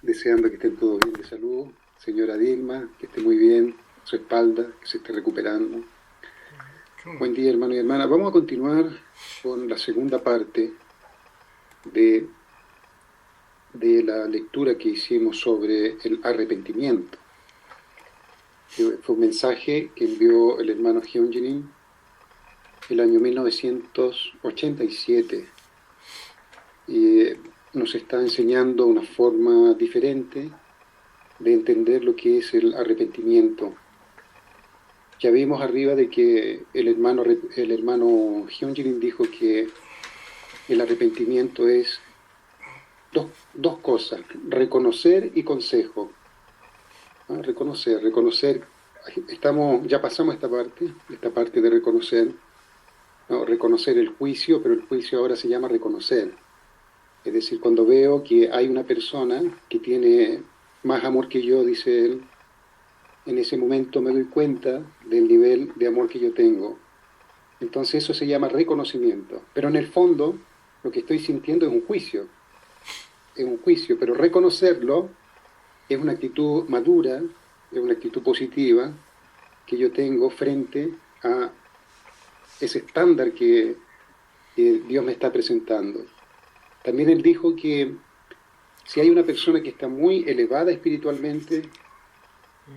deseando que estén todos bien de salud. Señora Dilma, que esté muy bien, su espalda, que se esté recuperando. Buen día, hermano y hermana. Vamos a continuar con la segunda parte de, de la lectura que hicimos sobre el arrepentimiento. Fue un mensaje que envió el hermano Hyunjin el año 1987 y nos está enseñando una forma diferente de entender lo que es el arrepentimiento. Ya vimos arriba de que el hermano Hyunjin dijo que el arrepentimiento es dos cosas, reconocer y consejo. ¿Ah? Reconocer, ya pasamos esta parte de reconocer, ¿no? Reconocer el juicio, pero el juicio ahora se llama reconocer. Es decir, cuando veo que hay una persona que tiene más amor que yo, dice él, en ese momento me doy cuenta del nivel de amor que yo tengo. Entonces eso se llama reconocimiento. Pero en el fondo, lo que estoy sintiendo es un juicio, pero reconocerlo es una actitud madura, es una actitud positiva que yo tengo frente a ese estándar que Dios me está presentando. También él dijo que si hay una persona que está muy elevada espiritualmente,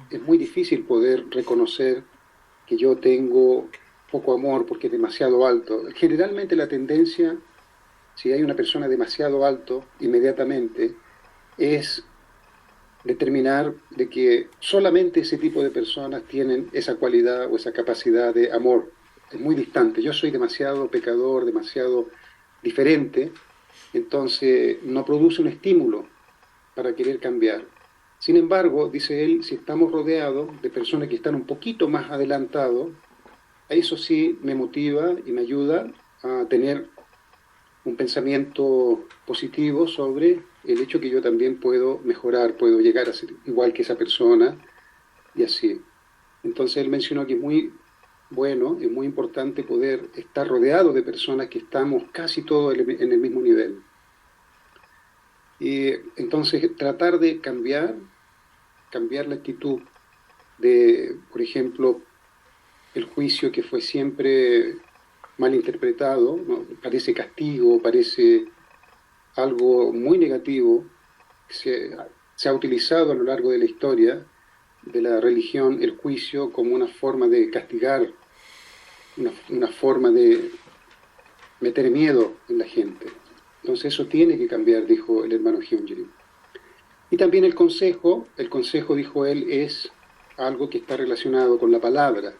es muy difícil poder reconocer que yo tengo poco amor porque es demasiado alto. Generalmente la tendencia, si hay una persona demasiado alto, inmediatamente, es determinar de que solamente ese tipo de personas tienen esa cualidad o esa capacidad de amor. Es muy distante. Yo soy demasiado pecador, demasiado diferente, entonces no produce un estímulo para querer cambiar. Sin embargo, dice él, si estamos rodeados de personas que están un poquito más adelantados, eso sí me motiva y me ayuda a tener un pensamiento positivo sobre el hecho que yo también puedo mejorar, puedo llegar a ser igual que esa persona y así. Entonces él mencionó que es muy bueno, es muy importante poder estar rodeado de personas que estamos casi todos en el mismo nivel. Y entonces tratar de cambiar la actitud de, por ejemplo, el juicio que fue siempre mal interpretado, ¿no? Parece castigo, parece algo muy negativo, que se ha utilizado a lo largo de la historia de la religión, el juicio, como una forma de castigar, una forma de meter miedo en la gente. Entonces eso tiene que cambiar, dijo el hermano Hyunjin. Y también el consejo, dijo él, es algo que está relacionado con la palabra,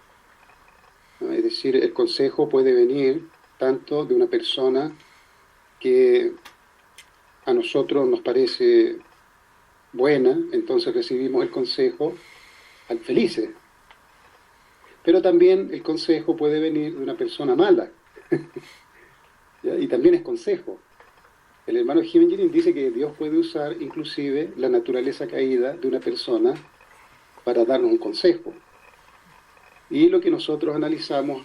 ¿no? Es decir, el consejo puede venir tanto de una persona que a nosotros nos parece buena, entonces recibimos el consejo al felices. Pero también el consejo puede venir de una persona mala, ¿ya? Y también es consejo. El hermano Hyunjin dice que Dios puede usar inclusive la naturaleza caída de una persona para darnos un consejo. Y lo que nosotros analizamos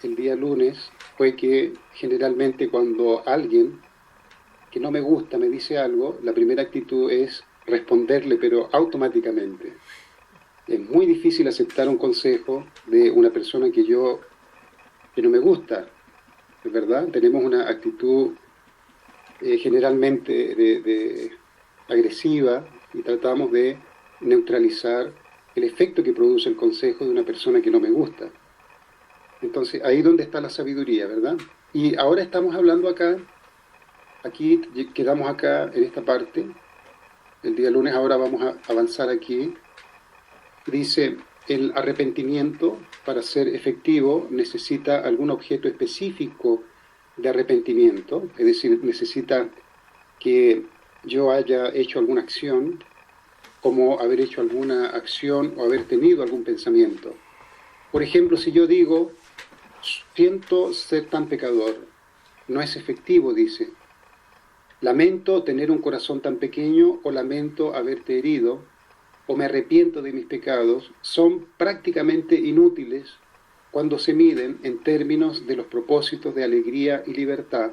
el día lunes fue que generalmente cuando alguien que no me gusta me dice algo, la primera actitud es responderle, pero automáticamente. Es muy difícil aceptar un consejo de una persona que no me gusta, ¿es verdad? Tenemos una actitud generalmente de agresiva y tratamos de neutralizar el efecto que produce el consejo de una persona que no me gusta. Entonces, ahí donde está la sabiduría, ¿verdad? Y ahora estamos hablando acá, aquí quedamos acá en esta parte, el día lunes ahora vamos a avanzar aquí. Dice, el arrepentimiento para ser efectivo necesita algún objeto específico de arrepentimiento, es decir, necesita que yo haya hecho alguna acción, como haber hecho alguna acción o haber tenido algún pensamiento. Por ejemplo, si yo digo, siento ser tan pecador, no es efectivo, dice. Lamento tener un corazón tan pequeño o lamento haberte herido o me arrepiento de mis pecados, son prácticamente inútiles cuando se miden en términos de los propósitos de alegría y libertad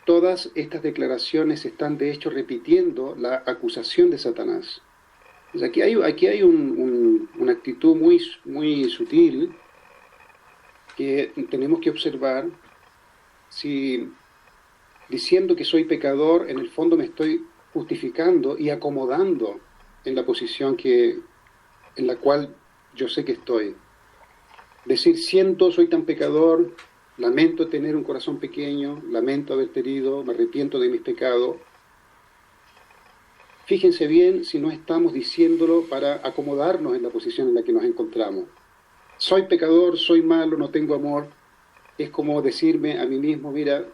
todas estas declaraciones están de hecho repitiendo la acusación de Satanás. Pues aquí hay una actitud muy sutil que tenemos que observar. Si diciendo que soy pecador, en el fondo me estoy justificando y acomodando en la posición en la cual yo sé que estoy. Decir, soy tan pecador, lamento tener un corazón pequeño, lamento haberte herido, me arrepiento de mis pecados. Fíjense bien si no estamos diciéndolo para acomodarnos en la posición en la que nos encontramos. Soy pecador, soy malo, no tengo amor. Es como decirme a mí mismo, mira,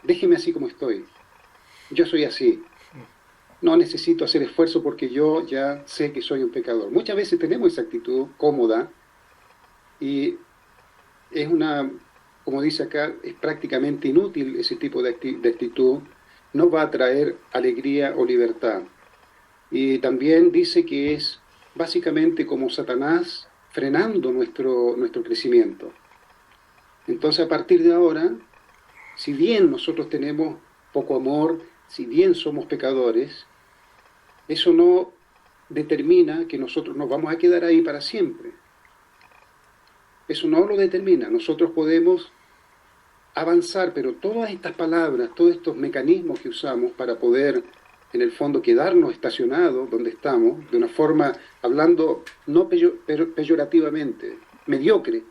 déjeme así como estoy. Yo soy así. No necesito hacer esfuerzo porque yo ya sé que soy un pecador. Muchas veces tenemos esa actitud cómoda y es como dice acá, es prácticamente inútil ese tipo de actitud. No va a traer alegría o libertad. Y también dice que es básicamente como Satanás frenando nuestro crecimiento. Entonces, a partir de ahora, si bien nosotros tenemos poco amor, si bien somos pecadores, eso no determina que nosotros nos vamos a quedar ahí para siempre. Eso no lo determina. Nosotros podemos avanzar, pero todas estas palabras, todos estos mecanismos que usamos para poder, en el fondo, quedarnos estacionados donde estamos, de una forma, hablando no peyorativamente, mediocre,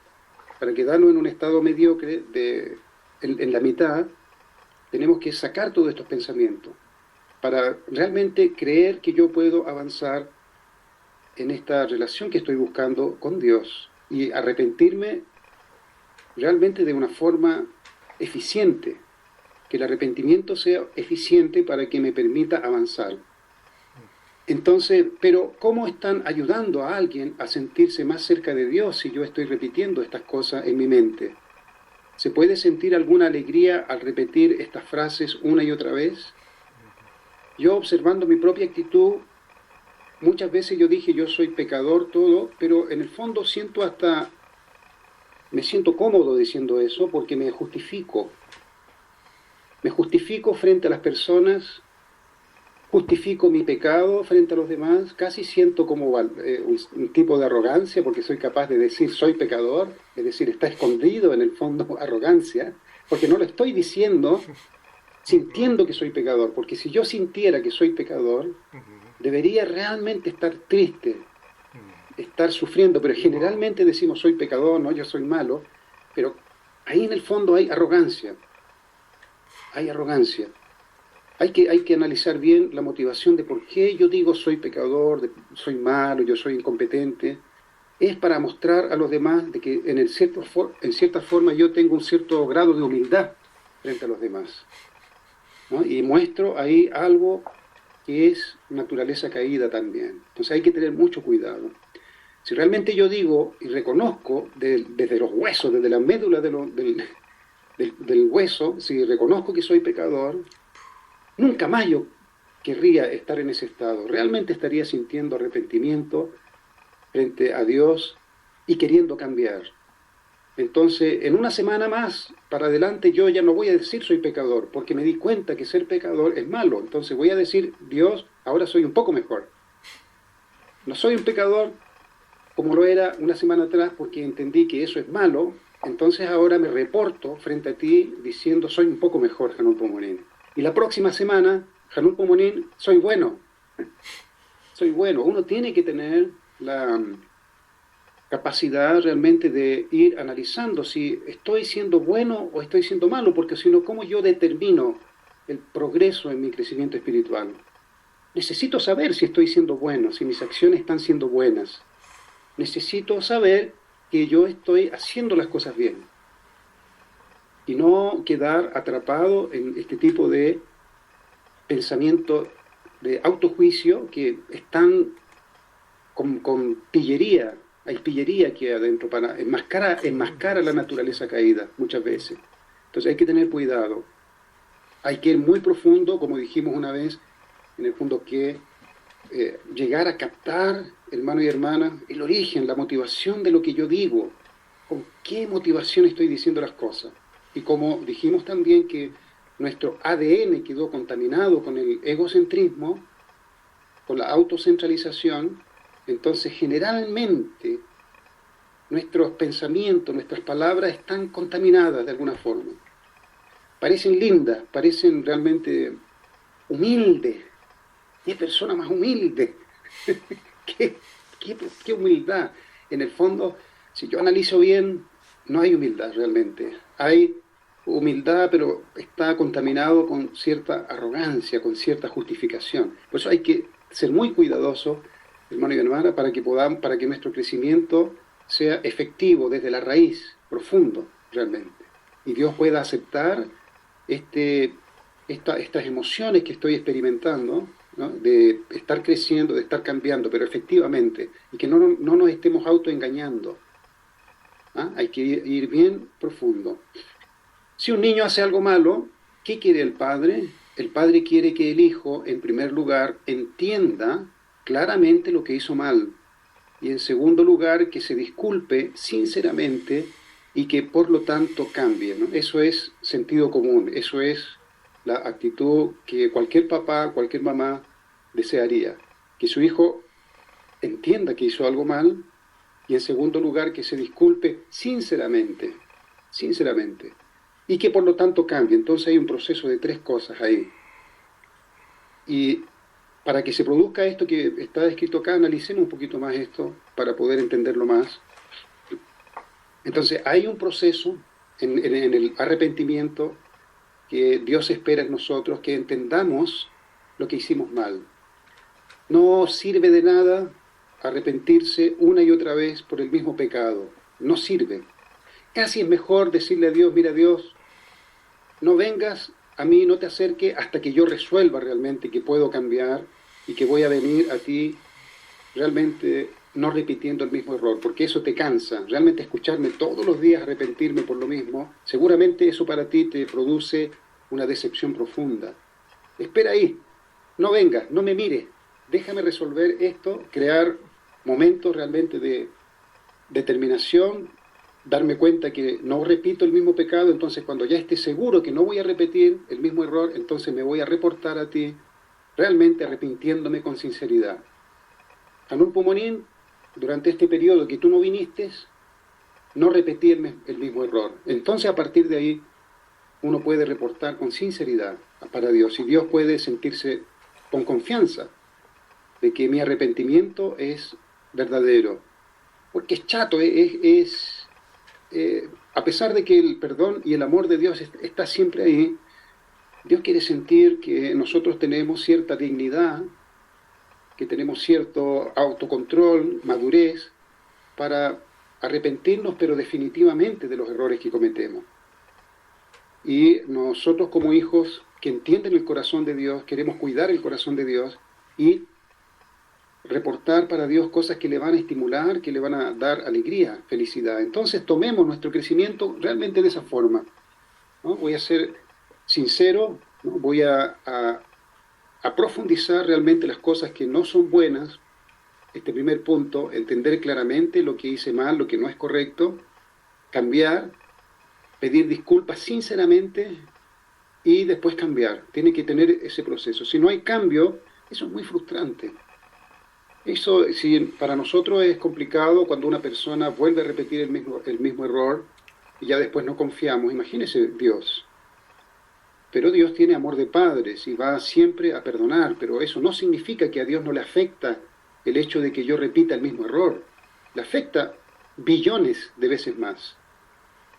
para quedarnos en un estado mediocre en la mitad, tenemos que sacar todos estos pensamientos para realmente creer que yo puedo avanzar en esta relación que estoy buscando con Dios y arrepentirme realmente de una forma eficiente, que el arrepentimiento sea eficiente para que me permita avanzar. Entonces, pero ¿cómo están ayudando a alguien a sentirse más cerca de Dios si yo estoy repitiendo estas cosas en mi mente? ¿Se puede sentir alguna alegría al repetir estas frases una y otra vez? Yo, observando mi propia actitud, muchas veces yo dije yo soy pecador, todo, pero en el fondo me siento cómodo diciendo eso porque me justifico. Me justifico frente a las personas, justifico mi pecado frente a los demás, casi siento como un tipo de arrogancia porque soy capaz de decir soy pecador, es decir, está escondido en el fondo arrogancia, porque no lo estoy diciendo sintiendo que soy pecador, porque si yo sintiera que soy pecador, debería realmente estar triste, estar sufriendo, pero generalmente decimos soy pecador, no, yo soy malo, pero ahí en el fondo hay arrogancia, hay arrogancia. Hay que analizar bien la motivación de por qué yo digo soy pecador, soy malo, yo soy incompetente. Es para mostrar a los demás de que en cierta forma yo tengo un cierto grado de humildad frente a los demás, ¿no? Y muestro ahí algo que es naturaleza caída también. Entonces hay que tener mucho cuidado. Si realmente yo digo y reconozco desde los huesos, desde la médula del hueso, si reconozco que soy pecador, nunca más yo querría estar en ese estado. Realmente estaría sintiendo arrepentimiento frente a Dios y queriendo cambiar. Entonces, en una semana más para adelante yo ya no voy a decir soy pecador, porque me di cuenta que ser pecador es malo. Entonces voy a decir, Dios, ahora soy un poco mejor. No soy un pecador como lo era una semana atrás porque entendí que eso es malo. Entonces ahora me reporto frente a ti diciendo soy un poco mejor, Janul Pomonín. Y la próxima semana, Janul Pomonín, soy bueno. Soy bueno. Uno tiene que tener la capacidad realmente de ir analizando si estoy siendo bueno o estoy siendo malo, porque si no, ¿cómo yo determino el progreso en mi crecimiento espiritual? Necesito saber si estoy siendo bueno, si mis acciones están siendo buenas. Necesito saber que yo estoy haciendo las cosas bien y no quedar atrapado en este tipo de pensamiento de autojuicio que están con pillería. Hay pillería aquí adentro para enmascara la naturaleza caída muchas veces. Entonces hay que tener cuidado. Hay que ir muy profundo, como dijimos una vez, en el fondo que llegar a captar, hermano y hermana, el origen, la motivación de lo que yo digo. ¿Con qué motivación estoy diciendo las cosas? Y como dijimos también que nuestro ADN quedó contaminado con el egocentrismo, con la autocentralización, entonces generalmente nuestros pensamientos, nuestras palabras están contaminadas de alguna forma. Parecen lindas, parecen realmente humildes. ¿Qué persona más humilde? ¿Qué, qué humildad? En el fondo, si yo analizo bien, no hay humildad realmente. Hay humildad, pero está contaminado con cierta arrogancia, con cierta justificación. Por eso hay que ser muy cuidadosos, hermano y hermana, para que nuestro crecimiento sea efectivo desde la raíz, profundo realmente. Y Dios pueda aceptar este, estas emociones que estoy experimentando, ¿no? De estar creciendo, de estar cambiando, pero efectivamente, y que no nos estemos autoengañando. ¿Ah? Hay que ir bien profundo. Si un niño hace algo malo, ¿qué quiere el padre? El padre quiere que el hijo, en primer lugar, entienda claramente lo que hizo mal. Y en segundo lugar, que se disculpe sinceramente y que por lo tanto cambie, ¿no? Eso es sentido común, eso es la actitud que cualquier papá, cualquier mamá desearía. Que su hijo entienda que hizo algo mal y en segundo lugar que se disculpe sinceramente, sinceramente, y que por lo tanto cambie. Entonces hay un proceso de tres cosas ahí. Y para que se produzca esto que está descrito acá, analicemos un poquito más esto para poder entenderlo más. Entonces hay un proceso en el arrepentimiento que Dios espera en nosotros, que entendamos lo que hicimos mal. No sirve de nada arrepentirse una y otra vez por el mismo pecado. No sirve. Casi es mejor decirle a Dios, mira Dios, no vengas a mí, no te acerques hasta que yo resuelva realmente que puedo cambiar y que voy a venir a ti realmente no repitiendo el mismo error, porque eso te cansa. Realmente escucharme todos los días arrepentirme por lo mismo, seguramente eso para ti te produce una decepción profunda. Espera ahí, no vengas, no me mires, déjame resolver esto, crear momentos realmente de determinación, darme cuenta que no repito el mismo pecado, entonces cuando ya esté seguro que no voy a repetir el mismo error, entonces me voy a reportar a ti, realmente arrepintiéndome con sinceridad. Hanun Pumonín, durante este periodo que tú no viniste, no repetí el mismo error. Entonces a partir de ahí uno puede reportar con sinceridad para Dios y Dios puede sentirse con confianza de que mi arrepentimiento es verdadero. Porque es chato, a pesar de que el perdón y el amor de Dios está siempre ahí, Dios quiere sentir que nosotros tenemos cierta dignidad, que tenemos cierto autocontrol, madurez, para arrepentirnos, pero definitivamente de los errores que cometemos. Y nosotros como hijos que entienden el corazón de Dios, queremos cuidar el corazón de Dios y reportar para Dios cosas que le van a estimular, que le van a dar alegría, felicidad. Entonces tomemos nuestro crecimiento realmente de esa forma, ¿no? Voy a ser sincero, ¿no? Voy a profundizar realmente las cosas que no son buenas. Este primer punto, entender claramente lo que hice mal, lo que no es correcto, cambiar, pedir disculpas sinceramente y después cambiar. Tiene que tener ese proceso. Si no hay cambio, eso es muy frustrante. Eso, si para nosotros es complicado cuando una persona vuelve a repetir el mismo error y ya después no confiamos, imagínese Dios. Pero Dios tiene amor de padres y va siempre a perdonar, pero eso no significa que a Dios no le afecta el hecho de que yo repita el mismo error. Le afecta billones de veces más.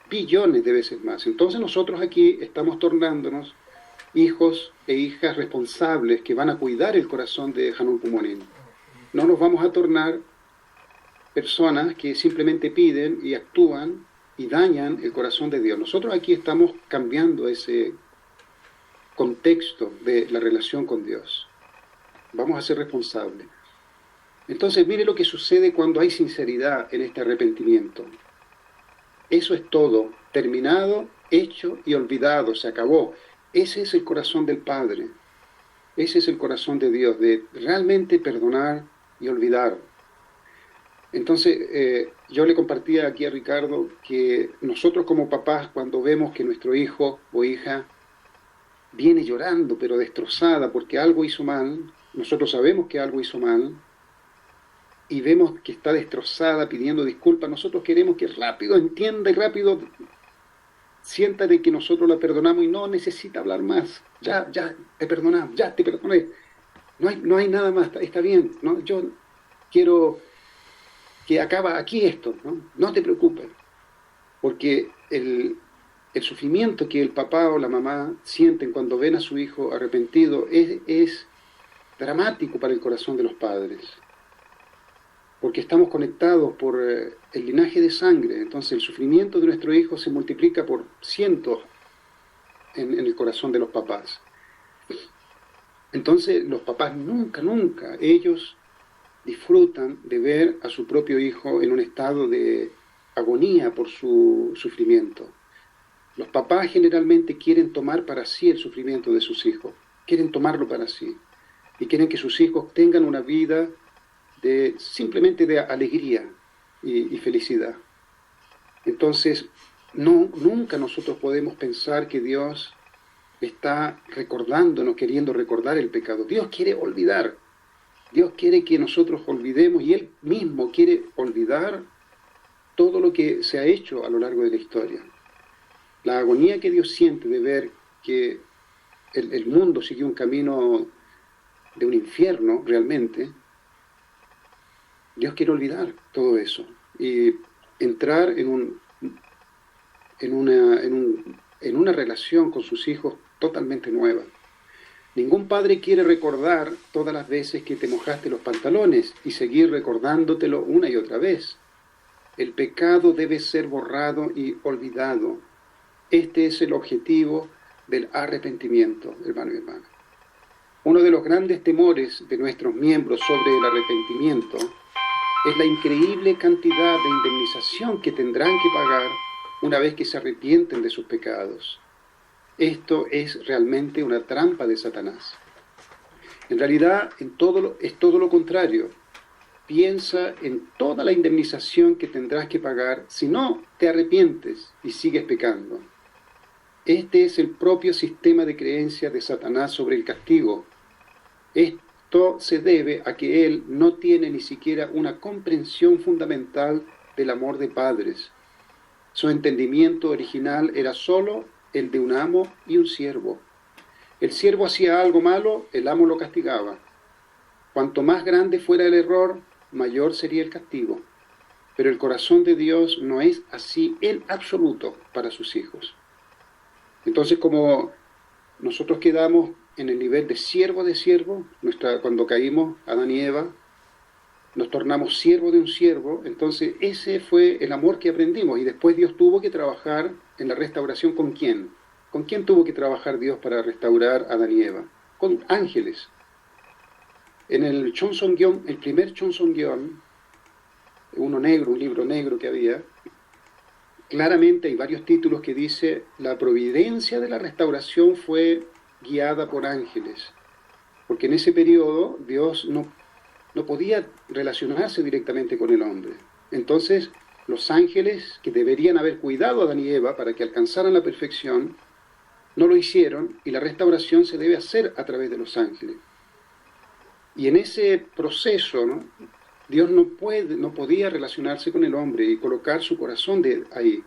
Billones de veces más. Entonces nosotros aquí estamos tornándonos hijos e hijas responsables que van a cuidar el corazón de Hanun Pumonín. No nos vamos a tornar personas que simplemente piden y actúan y dañan el corazón de Dios. Nosotros aquí estamos cambiando ese contexto de la relación con Dios. Vamos a ser responsables. Entonces, mire lo que sucede cuando hay sinceridad en este arrepentimiento. Eso es todo, terminado, hecho y olvidado, se acabó. Ese es el corazón del Padre. Ese es el corazón de Dios, de realmente perdonar y olvidar. Entonces, yo le compartía aquí a Ricardo que nosotros como papás, cuando vemos que nuestro hijo o hija viene llorando, pero destrozada porque algo hizo mal, nosotros sabemos que algo hizo mal, y vemos que está destrozada pidiendo disculpas, nosotros queremos que rápido entienda y rápido sienta de que nosotros la perdonamos y no necesita hablar más. Ya, ya, te perdonamos, ya te perdoné. No hay nada más, está bien, ¿no? Yo quiero que acaba aquí esto, ¿no? No te preocupes, porque el sufrimiento que el papá o la mamá sienten cuando ven a su hijo arrepentido es dramático para el corazón de los padres, porque estamos conectados por el linaje de sangre, entonces el sufrimiento de nuestro hijo se multiplica por cientos en el corazón de los papás. Entonces los papás nunca, ellos disfrutan de ver a su propio hijo en un estado de agonía por su sufrimiento. Los papás generalmente quieren tomar para sí el sufrimiento de sus hijos, quieren tomarlo para sí y quieren que sus hijos tengan una vida simplemente de alegría y felicidad. Entonces, nunca nosotros podemos pensar que Dios está recordándonos, queriendo recordar el pecado. Dios quiere olvidar. Dios quiere que nosotros olvidemos y Él mismo quiere olvidar todo lo que se ha hecho a lo largo de la historia. La agonía que Dios siente de ver que el mundo sigue un camino de un infierno realmente, Dios quiere olvidar todo eso y entrar en una relación con sus hijos totalmente nueva. Ningún padre quiere recordar todas las veces que te mojaste los pantalones y seguir recordándotelo una y otra vez. El pecado debe ser borrado y olvidado. Este es el objetivo del arrepentimiento, hermano y hermana. Uno de los grandes temores de nuestros miembros sobre el arrepentimiento es la increíble cantidad de indemnización que tendrán que pagar una vez que se arrepienten de sus pecados. Esto es realmente una trampa de Satanás. En realidad, es todo lo contrario. Piensa en toda la indemnización que tendrás que pagar si no te arrepientes y sigues pecando. Este es el propio sistema de creencia de Satanás sobre el castigo. Esto se debe a que él no tiene ni siquiera una comprensión fundamental del amor de padres. Su entendimiento original era solo el de un amo y un siervo. El siervo hacía algo malo, el amo lo castigaba. Cuanto más grande fuera el error, mayor sería el castigo. Pero el corazón de Dios no es así en absoluto para sus hijos. Entonces, como nosotros quedamos en el nivel de siervo, cuando caímos, Adán y Eva, nos tornamos siervo de un siervo, entonces ese fue el amor que aprendimos. Y después Dios tuvo que trabajar en la restauración ¿con quién? ¿Con quién tuvo que trabajar Dios para restaurar a Adán y Eva? Con ángeles. En el primer Chonsongeon, un libro negro que había, claramente hay varios títulos que dice la providencia de la restauración fue guiada por ángeles, porque en ese periodo Dios no podía relacionarse directamente con el hombre. Entonces, los ángeles que deberían haber cuidado a Adán y Eva para que alcanzaran la perfección, no lo hicieron y la restauración se debe hacer a través de los ángeles. Y en ese proceso, ¿no? Dios no podía relacionarse con el hombre y colocar su corazón ahí.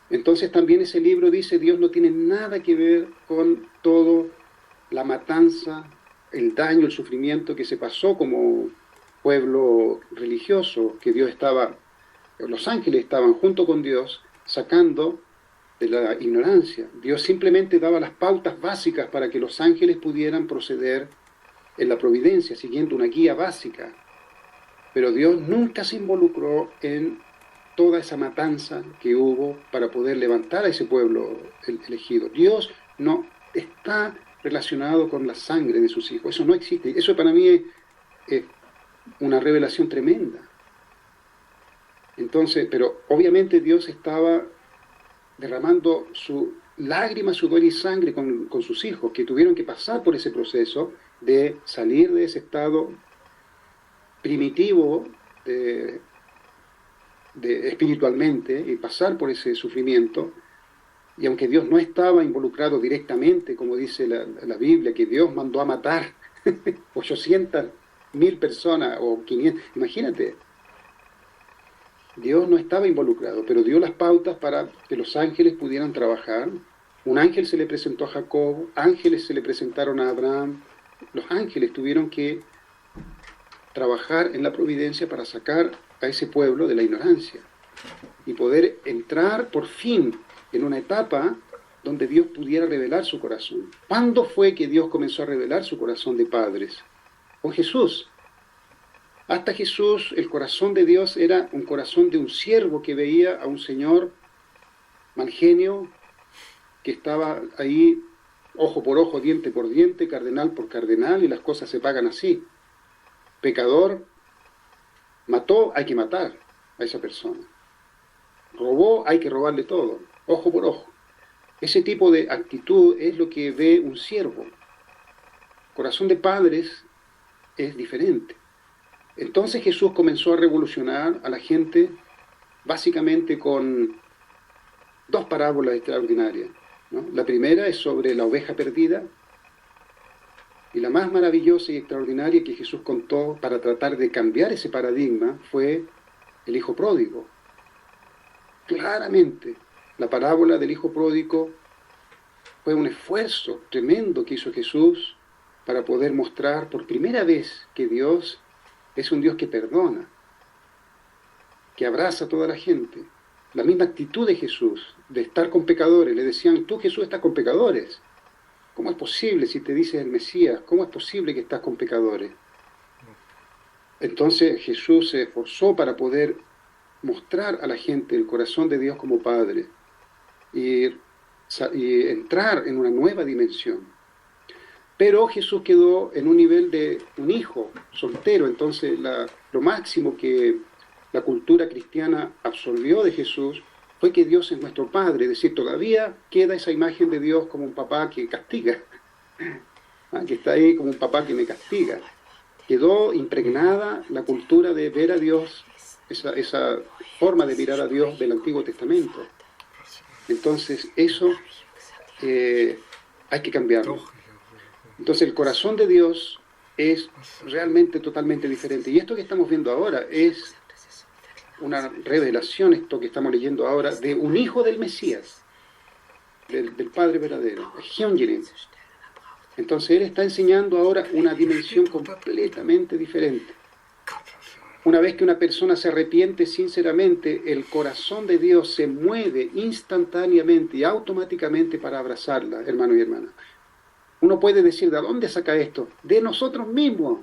Entonces también ese libro dice, Dios no tiene nada que ver con todo la matanza, el daño, el sufrimiento que se pasó como pueblo religioso, que los ángeles estaban junto con Dios sacando de la ignorancia. Dios simplemente daba las pautas básicas para que los ángeles pudieran proceder en la providencia, siguiendo una guía básica. Pero Dios nunca se involucró en toda esa matanza que hubo para poder levantar a ese pueblo elegido. Dios no está relacionado con la sangre de sus hijos. Eso no existe. Eso para mí es una revelación tremenda. Entonces, pero obviamente Dios estaba derramando su lágrima, sudor y sangre con sus hijos, que tuvieron que pasar por ese proceso de salir de ese estado primitivo espiritualmente y pasar por ese sufrimiento Y aunque Dios no estaba involucrado directamente, como dice la Biblia, que Dios mandó a matar 800.000 personas o 500, imagínate, Dios no estaba involucrado, pero dio las pautas para que los ángeles pudieran trabajar. Un ángel se le presentó a Jacob, ángeles se le presentaron a Abraham. Los ángeles tuvieron que trabajar en la providencia para sacar a ese pueblo de la ignorancia y poder entrar por fin en una etapa donde Dios pudiera revelar su corazón. ¿Cuándo fue que Dios comenzó a revelar su corazón de padres? Con Jesús. Hasta Jesús, el corazón de Dios era un corazón de un siervo que veía a un señor mal genio, que estaba ahí ojo por ojo, diente por diente, cardenal por cardenal, y las cosas se pagan así. Pecador, mató, hay que matar a esa persona. Robó, hay que robarle todo, ojo por ojo. Ese tipo de actitud es lo que ve un siervo. Corazón de padres es diferente. Entonces Jesús comenzó a revolucionar a la gente básicamente con dos parábolas extraordinarias, ¿no? La primera es sobre la oveja perdida, y la más maravillosa y extraordinaria que Jesús contó para tratar de cambiar ese paradigma fue el hijo pródigo. Claramente, la parábola del hijo pródigo fue un esfuerzo tremendo que hizo Jesús para poder mostrar por primera vez que Dios es un Dios que perdona, que abraza a toda la gente. La misma actitud de Jesús, de estar con pecadores. Le decían, tú Jesús estás con pecadores. ¿Cómo es posible si te dices el Mesías? ¿Cómo es posible que estás con pecadores? Entonces Jesús se esforzó para poder mostrar a la gente el corazón de Dios como Padre y entrar en una nueva dimensión. Pero Jesús quedó en un nivel de un hijo soltero, entonces lo máximo que la cultura cristiana absorbió de Jesús fue que Dios es nuestro Padre, es decir, todavía queda esa imagen de Dios como un papá que castiga, que está ahí como un papá que me castiga. Quedó impregnada la cultura de ver a Dios, esa forma de mirar a Dios del Antiguo Testamento. Entonces eso hay que cambiarlo. Entonces el corazón de Dios es realmente totalmente diferente. Y esto que estamos viendo ahora es una revelación, esto que estamos leyendo ahora, de un hijo del Mesías, del Padre verdadero, Hyunjin. Entonces él está enseñando ahora una dimensión completamente diferente. Una vez que una persona se arrepiente sinceramente, el corazón de Dios se mueve instantáneamente y automáticamente para abrazarla, hermano y hermana. Uno puede decir, ¿de dónde saca esto? De nosotros mismos.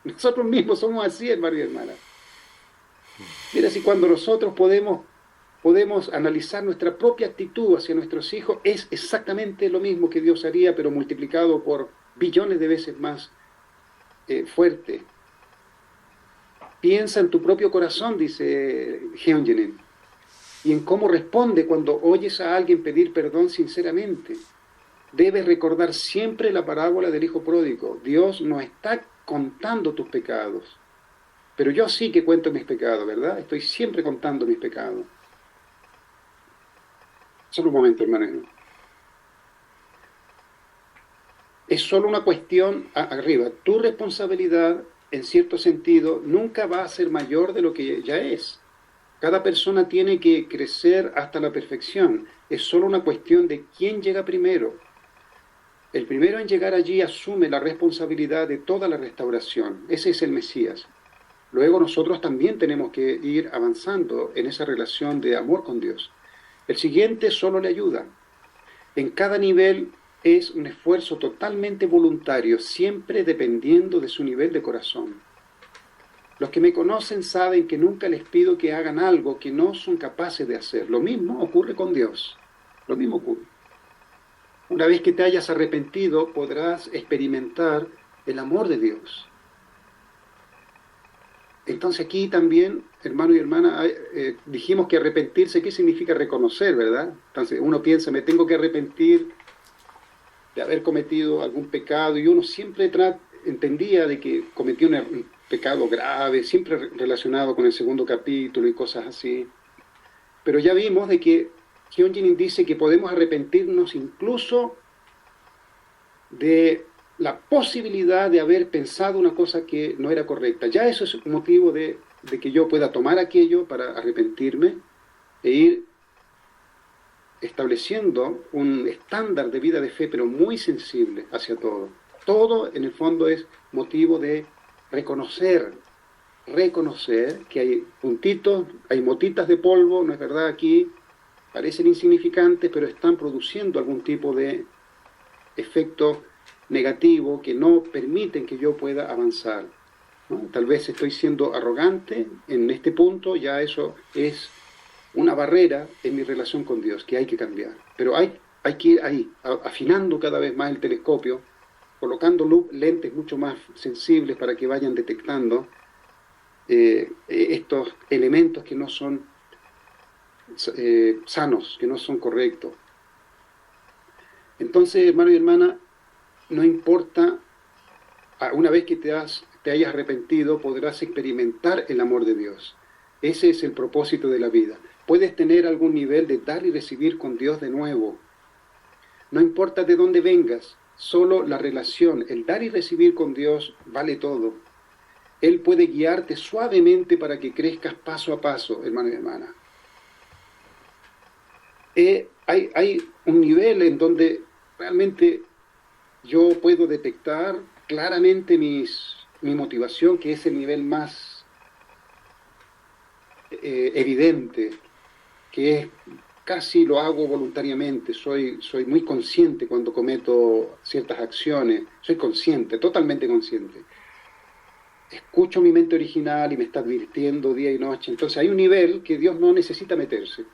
Nosotros mismos somos así, hermano y hermana. Mira, si cuando nosotros podemos analizar nuestra propia actitud hacia nuestros hijos, es exactamente lo mismo que Dios haría, pero multiplicado por billones de veces más fuerte. Piensa en tu propio corazón, dice Hyunjin, y en cómo responde cuando oyes a alguien pedir perdón sinceramente. Debes recordar siempre la parábola del hijo pródigo. Dios no está contando tus pecados, pero yo sí que cuento mis pecados, ¿verdad? Estoy siempre contando mis pecados. Solo un momento, hermano. Es solo una cuestión arriba. Tu responsabilidad, en cierto sentido, nunca va a ser mayor de lo que ya es. Cada persona tiene que crecer hasta la perfección. Es solo una cuestión de quién llega primero. El primero en llegar allí asume la responsabilidad de toda la restauración. Ese es el Mesías. Luego nosotros también tenemos que ir avanzando en esa relación de amor con Dios. El siguiente solo le ayuda. En cada nivel es un esfuerzo totalmente voluntario, siempre dependiendo de su nivel de corazón. Los que me conocen saben que nunca les pido que hagan algo que no son capaces de hacer. Lo mismo ocurre con Dios. Lo mismo ocurre. Una vez que te hayas arrepentido, podrás experimentar el amor de Dios. Entonces aquí también, hermano y hermana, dijimos que arrepentirse, ¿qué significa reconocer, verdad? Entonces uno piensa, me tengo que arrepentir de haber cometido algún pecado, y uno siempre entendía de que cometió un pecado grave, siempre relacionado con el segundo capítulo y cosas así. Pero ya vimos de que Hyunjin dice que podemos arrepentirnos incluso de la posibilidad de haber pensado una cosa que no era correcta. Ya eso es un motivo de que yo pueda tomar aquello para arrepentirme e ir estableciendo un estándar de vida de fe, pero muy sensible hacia todo. Todo, en el fondo, es motivo de reconocer que hay puntitos, hay motitas de polvo, no es verdad, aquí parecen insignificantes, pero están produciendo algún tipo de efecto negativo que no permiten que yo pueda avanzar, ¿no? Tal vez estoy siendo arrogante en este punto, ya eso es una barrera en mi relación con Dios que hay que cambiar. Pero hay que ir ahí, afinando cada vez más el telescopio, colocando lentes mucho más sensibles para que vayan detectando estos elementos que no son sanos, que no son correctos. Entonces, hermano y hermana, no importa, una vez que te hayas arrepentido, podrás experimentar el amor de Dios. Ese es el propósito de la vida. Puedes tener algún nivel de dar y recibir con Dios de nuevo. No importa de dónde vengas, solo la relación, el dar y recibir con Dios vale todo. Él puede guiarte suavemente para que crezcas paso a paso, hermano y hermana. Hay un nivel en donde realmente yo puedo detectar claramente mi motivación, que es el nivel más evidente, que es casi lo hago voluntariamente, soy muy consciente cuando cometo ciertas acciones, soy consciente, totalmente consciente. Escucho mi mente original y me está advirtiendo día y noche. Entonces hay un nivel que Dios no necesita meterse.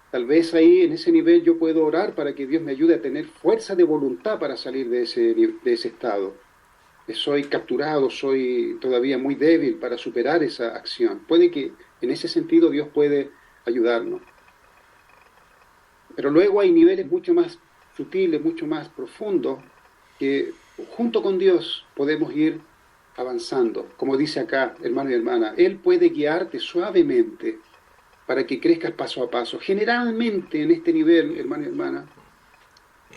Tal vez ahí, en ese nivel, yo puedo orar para que Dios me ayude a tener fuerza de voluntad para salir de ese estado. Soy capturado, soy todavía muy débil para superar esa acción. Puede que en ese sentido Dios puede ayudarnos. Pero luego hay niveles mucho más sutiles, mucho más profundos, que junto con Dios podemos ir avanzando. Como dice acá, hermano y hermana, Él puede guiarte suavemente para que crezcas paso a paso. Generalmente en este nivel, hermano y hermana,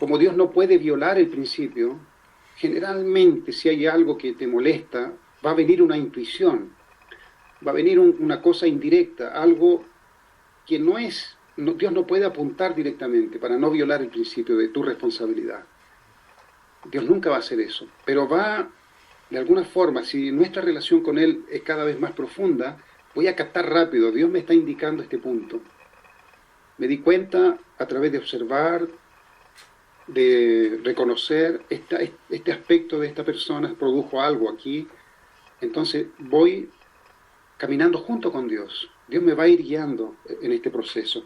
como Dios no puede violar el principio, generalmente si hay algo que te molesta, va a venir una intuición, va a venir una cosa indirecta, algo que no es, Dios no puede apuntar directamente para no violar el principio de tu responsabilidad. Dios nunca va a hacer eso, pero va, de alguna forma, si nuestra relación con Él es cada vez más profunda, voy a captar rápido, Dios me está indicando este punto. Me di cuenta a través de observar, de reconocer este aspecto de esta persona, produjo algo aquí, entonces voy caminando junto con Dios. Dios me va a ir guiando en este proceso.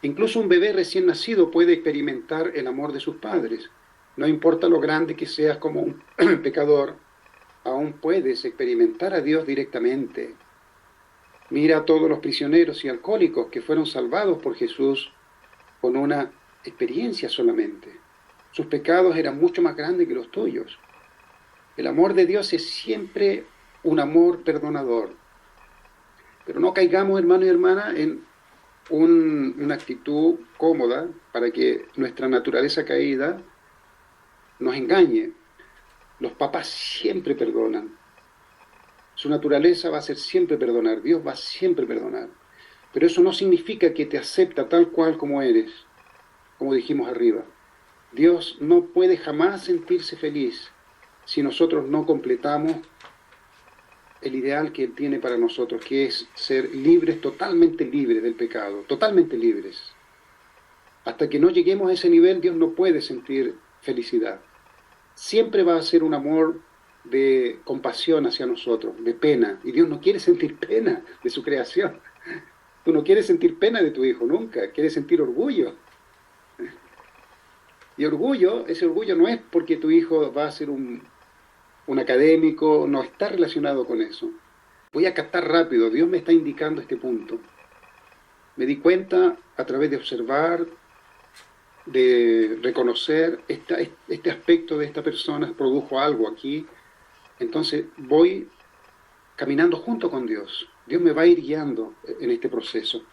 Incluso un bebé recién nacido puede experimentar el amor de sus padres. No importa lo grande que seas como un pecador, aún puedes experimentar a Dios directamente. Mira a todos los prisioneros y alcohólicos que fueron salvados por Jesús con una experiencia solamente. Sus pecados eran mucho más grandes que los tuyos. El amor de Dios es siempre un amor perdonador. Pero no caigamos, hermano y hermana, en una actitud cómoda para que nuestra naturaleza caída nos engañe. Los papás siempre perdonan. Su naturaleza va a ser siempre perdonar. Dios va siempre a perdonar. Pero eso no significa que te acepta tal cual como eres, como dijimos arriba. Dios no puede jamás sentirse feliz si nosotros no completamos el ideal que Él tiene para nosotros, que es ser libres, totalmente libres del pecado, totalmente libres. Hasta que no lleguemos a ese nivel, Dios no puede sentir felicidad. Siempre va a ser un amor de compasión hacia nosotros, de pena. Y Dios no quiere sentir pena de su creación. Tú no quieres sentir pena de tu hijo nunca, quieres sentir orgullo. Y ese orgullo no es porque tu hijo va a ser un académico, no está relacionado con eso. Voy a captar rápido, Dios me está indicando este punto. Me di cuenta a través de observar, de reconocer este aspecto de esta persona, produjo algo aquí. Entonces voy caminando junto con Dios. Dios me va a ir guiando en este proceso.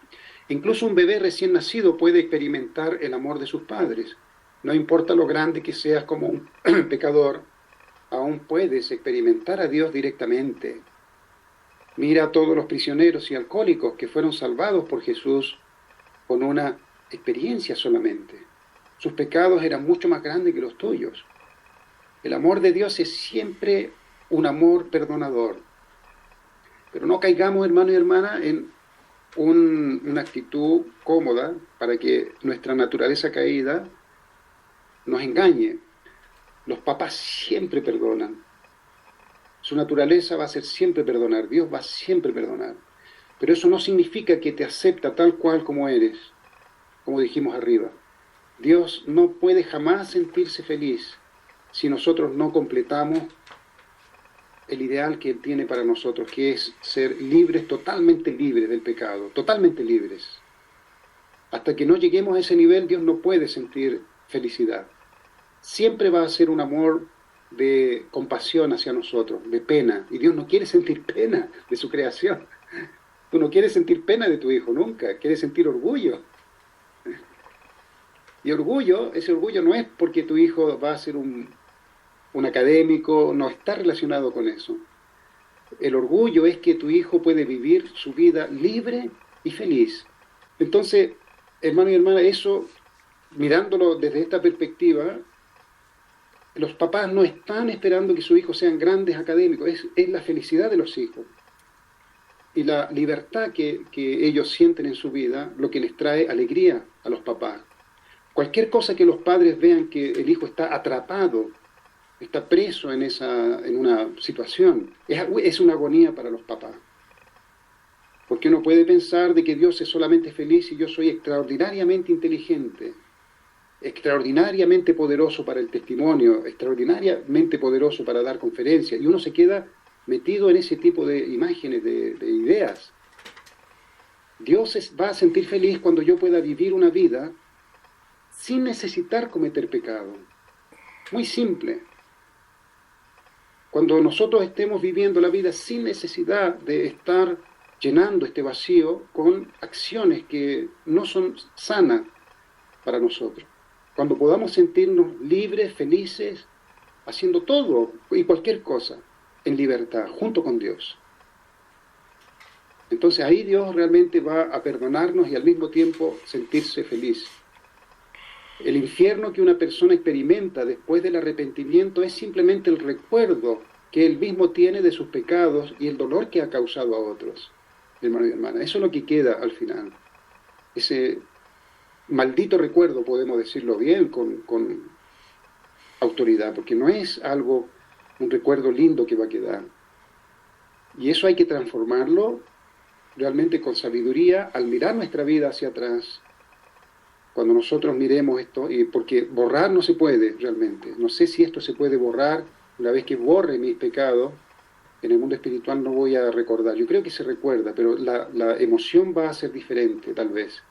Incluso un bebé recién nacido puede experimentar el amor de sus padres. No importa lo grande que seas como un pecador, aún puedes experimentar a Dios directamente. Mira a todos los prisioneros y alcohólicos que fueron salvados por Jesús con una experiencia solamente. Sus pecados eran mucho más grandes que los tuyos. El amor de Dios es siempre un amor perdonador. Pero no caigamos, hermano y hermana, en una actitud cómoda para que nuestra naturaleza caída nos engañe. Los papás siempre perdonan. Su naturaleza va a ser siempre perdonar. Dios va siempre perdonar. Pero eso no significa que te acepta tal cual como eres, como dijimos arriba. Dios no puede jamás sentirse feliz si nosotros no completamos el ideal que Él tiene para nosotros, que es ser libres, totalmente libres del pecado, totalmente libres. Hasta que no lleguemos a ese nivel, Dios no puede sentir felicidad. Siempre va a ser un amor de compasión hacia nosotros, de pena. Y Dios no quiere sentir pena de su creación. Tú no quieres sentir pena de tu hijo nunca, quieres sentir orgullo. Y ese orgullo no es porque tu hijo va a ser un académico, no está relacionado con eso. El orgullo es que tu hijo puede vivir su vida libre y feliz. Entonces, hermano y hermana, eso, mirándolo desde esta perspectiva, los papás no están esperando que sus hijos sean grandes académicos, es la felicidad de los hijos y la libertad que ellos sienten en su vida lo que les trae alegría a los papás. Cualquier cosa que los padres vean que el hijo está atrapado, está preso en una situación, es una agonía para los papás. Porque uno puede pensar de que Dios es solamente feliz y yo soy extraordinariamente inteligente, extraordinariamente poderoso para el testimonio, extraordinariamente poderoso para dar conferencias, y uno se queda metido en ese tipo de imágenes, de ideas. Dios va a sentir feliz cuando yo pueda vivir una vida sin necesitar cometer pecado. Muy simple. Cuando nosotros estemos viviendo la vida sin necesidad de estar llenando este vacío con acciones que no son sanas para nosotros. Cuando podamos sentirnos libres, felices, haciendo todo y cualquier cosa en libertad, junto con Dios. Entonces ahí Dios realmente va a perdonarnos y al mismo tiempo sentirse feliz. El infierno que una persona experimenta después del arrepentimiento es simplemente el recuerdo que él mismo tiene de sus pecados y el dolor que ha causado a otros, hermano y hermana. Eso es lo que queda al final. Ese maldito recuerdo, podemos decirlo bien, con autoridad, porque no es algo, un recuerdo lindo que va a quedar. Y eso hay que transformarlo realmente con sabiduría al mirar nuestra vida hacia atrás. Cuando nosotros miremos esto, y porque borrar no se puede realmente. No sé si esto se puede borrar. Una vez que borre mis pecados, en el mundo espiritual no voy a recordar. Yo creo que se recuerda, pero la emoción va a ser diferente, tal vez.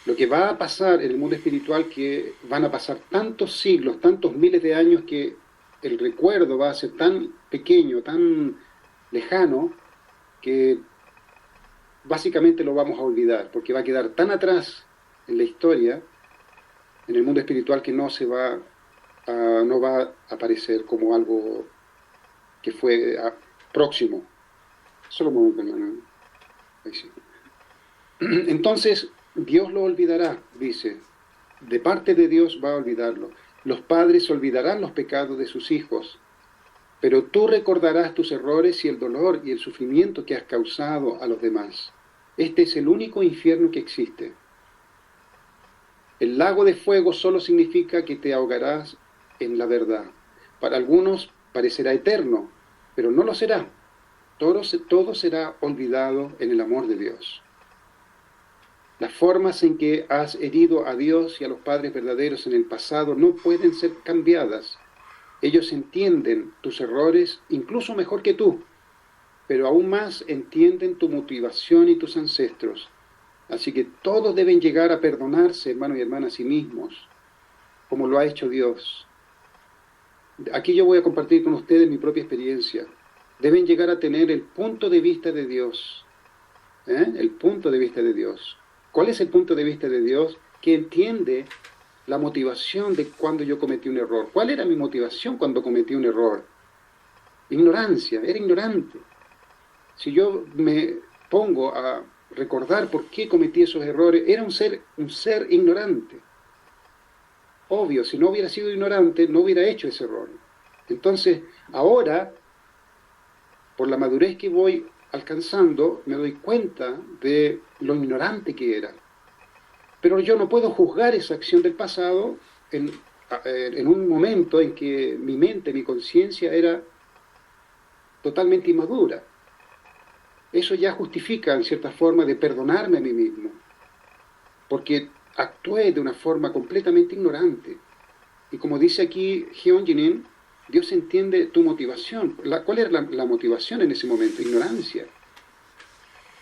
Lo que va a pasar en el mundo espiritual, que van a pasar tantos siglos, tantos miles de años, que el recuerdo va a ser tan pequeño, tan lejano, que básicamente lo vamos a olvidar, porque va a quedar tan atrás en la historia, en el mundo espiritual, que no va a aparecer como algo que fue próximo. Solo un momento, hermano. Ahí sí. Entonces, Dios lo olvidará, dice. De parte de Dios va a olvidarlo. Los padres olvidarán los pecados de sus hijos, pero tú recordarás tus errores y el dolor y el sufrimiento que has causado a los demás. Este es el único infierno que existe. El lago de fuego solo significa que te ahogarás en la verdad. Para algunos parecerá eterno, pero no lo será. Todo será olvidado en el amor de Dios. Las formas en que has herido a Dios y a los padres verdaderos en el pasado no pueden ser cambiadas. Ellos entienden tus errores incluso mejor que tú, pero aún más entienden tu motivación y tus ancestros. Así que todos deben llegar a perdonarse, hermanos y hermanas, a sí mismos, como lo ha hecho Dios. Aquí yo voy a compartir con ustedes mi propia experiencia. Deben llegar a tener el punto de vista de Dios. El punto de vista de Dios. ¿Cuál es el punto de vista de Dios? Que entiende la motivación de cuando yo cometí un error. ¿Cuál era mi motivación cuando cometí un error? Ignorancia, era ignorante. Si yo me pongo a recordar por qué cometí esos errores, era un ser ignorante. Obvio, si no hubiera sido ignorante, no hubiera hecho ese error. Entonces, ahora, por la madurez que voy alcanzando, me doy cuenta de lo ignorante que era. Pero yo no puedo juzgar esa acción del pasado en un momento en que mi mente, mi conciencia era totalmente inmadura. Eso ya justifica, en cierta forma, de perdonarme a mí mismo, porque actué de una forma completamente ignorante. Y como dice aquí Hyun-Jinin, Dios entiende tu motivación. ¿Cuál era la motivación en ese momento? Ignorancia.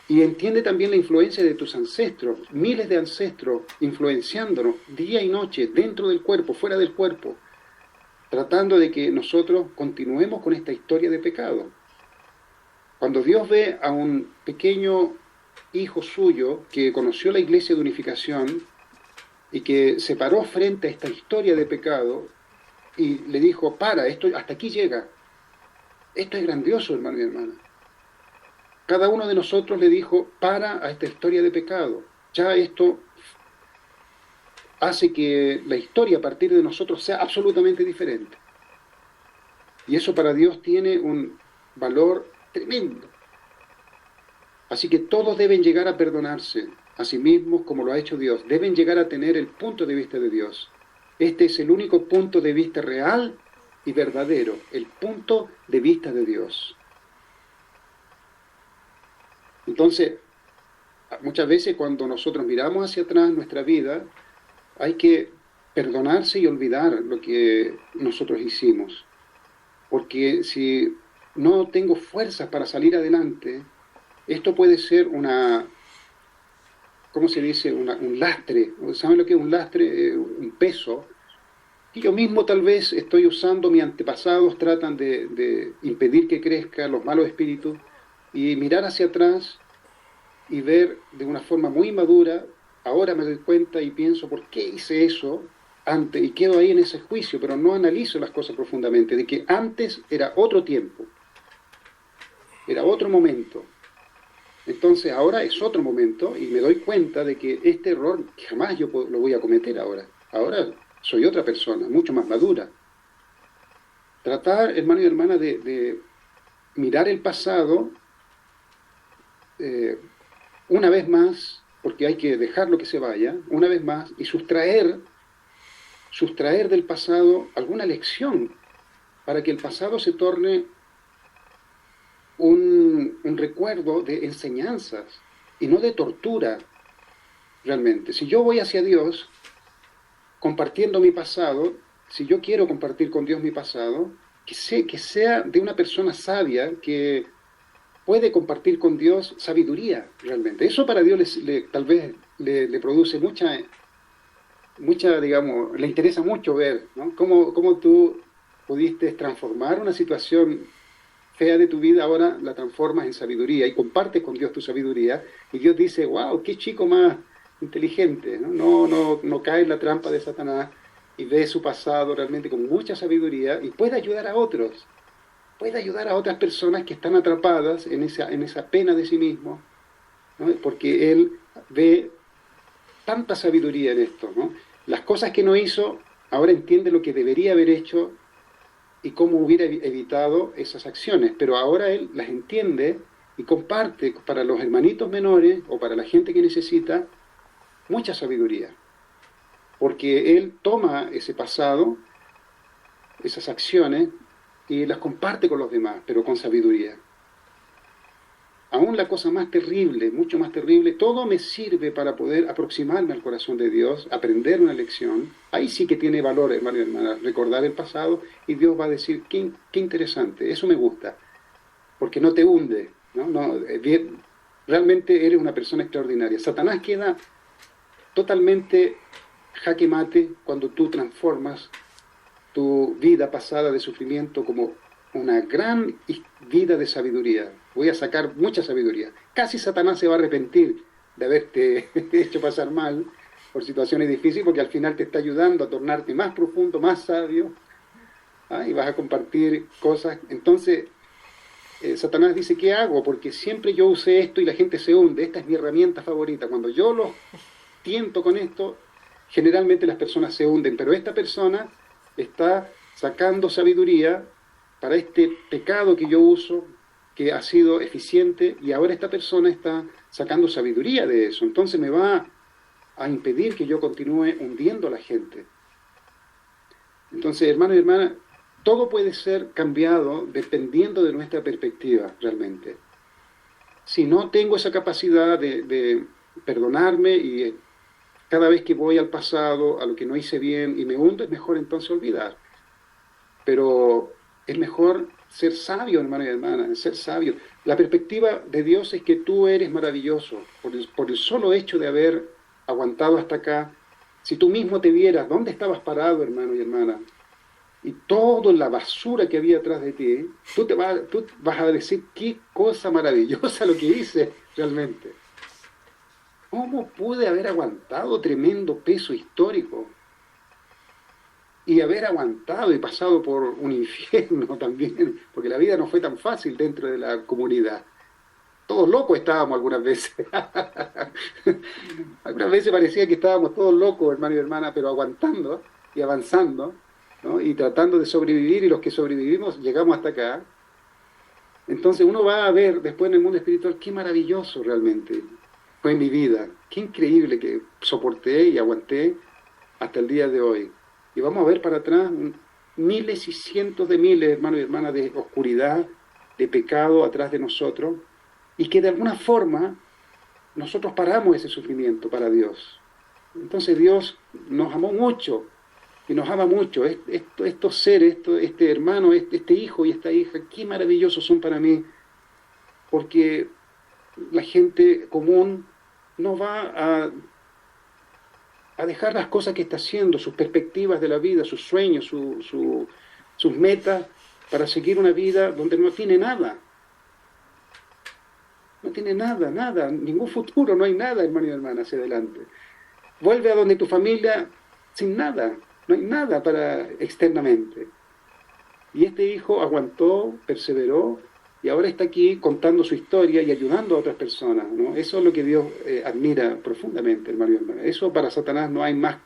Y entiende también la influencia de tus ancestros, miles de ancestros influenciándonos día y noche, dentro del cuerpo, fuera del cuerpo, tratando de que nosotros continuemos con esta historia de pecado. Cuando Dios ve a un pequeño hijo suyo que conoció la iglesia de unificación y que se paró frente a esta historia de pecado y le dijo, para, esto hasta aquí llega. Esto es grandioso, hermano y hermana. Cada uno de nosotros le dijo, para a esta historia de pecado. Ya esto hace que la historia a partir de nosotros sea absolutamente diferente. Y eso para Dios tiene un valor tremendo. Así que todos deben llegar a perdonarse a sí mismos como lo ha hecho Dios. Deben llegar a tener el punto de vista de Dios. Este es el único punto de vista real y verdadero, el punto de vista de Dios. Entonces, muchas veces cuando nosotros miramos hacia atrás nuestra vida, hay que perdonarse y olvidar lo que nosotros hicimos. Porque si no tengo fuerzas para salir adelante, esto puede ser ¿cómo se dice? Un lastre. ¿Saben lo que es un lastre? Un peso. Y yo mismo tal vez estoy usando, mis antepasados tratan de impedir que crezca los malos espíritus y mirar hacia atrás y ver de una forma muy madura, ahora me doy cuenta y pienso por qué hice eso antes y quedo ahí en ese juicio, pero no analizo las cosas profundamente, de que antes era otro tiempo, era otro momento. Entonces ahora es otro momento y me doy cuenta de que este error jamás yo lo voy a cometer ahora. Ahora soy otra persona, mucho más madura. Tratar, hermano y hermana, de mirar el pasado una vez más, porque hay que dejarlo que se vaya, una vez más, y sustraer del pasado alguna lección para que el pasado se torne un recuerdo de enseñanzas y no de tortura realmente. Si yo voy hacia Dios compartiendo mi pasado, si yo quiero compartir con Dios mi pasado, que sea de una persona sabia que puede compartir con Dios sabiduría realmente. Eso para Dios tal vez le produce mucha, digamos, le interesa mucho ver, ¿no? Cómo tú pudiste transformar una situación fea de tu vida, ahora la transformas en sabiduría y compartes con Dios tu sabiduría y Dios dice, wow, qué chico más inteligente, ¿no? No cae en la trampa de Satanás y ve su pasado realmente con mucha sabiduría y puede ayudar a otros, puede ayudar a otras personas que están atrapadas en esa pena de sí mismo, ¿no? Porque Él ve tanta sabiduría en esto, ¿no? Las cosas que no hizo, ahora entiende lo que debería haber hecho y cómo hubiera evitado esas acciones, pero ahora Él las entiende y comparte para los hermanitos menores o para la gente que necesita mucha sabiduría, porque Él toma ese pasado, esas acciones, y las comparte con los demás, pero con sabiduría. Aún la cosa más terrible, mucho más terrible, todo me sirve para poder aproximarme al corazón de Dios, aprender una lección. Ahí sí que tiene valor, hermano y hermana, recordar el pasado y Dios va a decir, qué interesante, eso me gusta, porque no te hunde, ¿no? Realmente eres una persona extraordinaria. Satanás queda totalmente jaque mate cuando tú transformas tu vida pasada de sufrimiento como una gran vida de sabiduría. Voy a sacar mucha sabiduría. Casi Satanás se va a arrepentir de haberte hecho pasar mal por situaciones difíciles, porque al final te está ayudando a tornarte más profundo, más sabio, ¿ah? Y vas a compartir cosas. Entonces, Satanás dice, ¿qué hago? Porque siempre yo usé esto y la gente se hunde. Esta es mi herramienta favorita. Cuando yo los tiento con esto, generalmente las personas se hunden, pero esta persona está sacando sabiduría para este pecado que yo uso, que ha sido eficiente, y ahora esta persona está sacando sabiduría de eso. Entonces me va a impedir que yo continúe hundiendo a la gente. Entonces, hermanos y hermanas, todo puede ser cambiado dependiendo de nuestra perspectiva, realmente. Si no tengo esa capacidad de perdonarme y cada vez que voy al pasado, a lo que no hice bien y me hundo, es mejor entonces olvidar. Pero es mejor ser sabio, hermano y hermana, ser sabio. La perspectiva de Dios es que tú eres maravilloso por el solo hecho de haber aguantado hasta acá. Si tú mismo te vieras dónde estabas parado, hermano y hermana, y toda la basura que había atrás de ti, tú vas a decir qué cosa maravillosa lo que hice realmente. ¿Cómo pude haber aguantado tremendo peso histórico? Y haber aguantado y pasado por un infierno también, porque la vida no fue tan fácil dentro de la comunidad. Todos locos estábamos algunas veces. Algunas veces parecía que estábamos todos locos, hermano y hermana, pero aguantando y avanzando, ¿no? Y tratando de sobrevivir, y los que sobrevivimos llegamos hasta acá. Entonces uno va a ver después en el mundo espiritual qué maravilloso realmente fue mi vida, qué increíble que soporté y aguanté hasta el día de hoy. Y vamos a ver para atrás miles y cientos de miles, hermanos y hermanas, de oscuridad, de pecado atrás de nosotros, y que de alguna forma nosotros paramos ese sufrimiento para Dios. Entonces Dios nos amó mucho y nos ama mucho. Estos seres, este hermano, este hijo y esta hija, qué maravillosos son para mí, porque la gente común no va a dejar las cosas que está haciendo, sus perspectivas de la vida, sus sueños, sus metas, para seguir una vida donde no tiene nada. No tiene nada, nada, ningún futuro, no hay nada, hermano y hermana, hacia adelante. Vuelve a donde tu familia sin nada, no hay nada para externamente. Y este hijo aguantó, perseveró, y ahora está aquí contando su historia y ayudando a otras personas, ¿no? Eso es lo que Dios admira profundamente, hermano y hermana. Eso para Satanás no hay más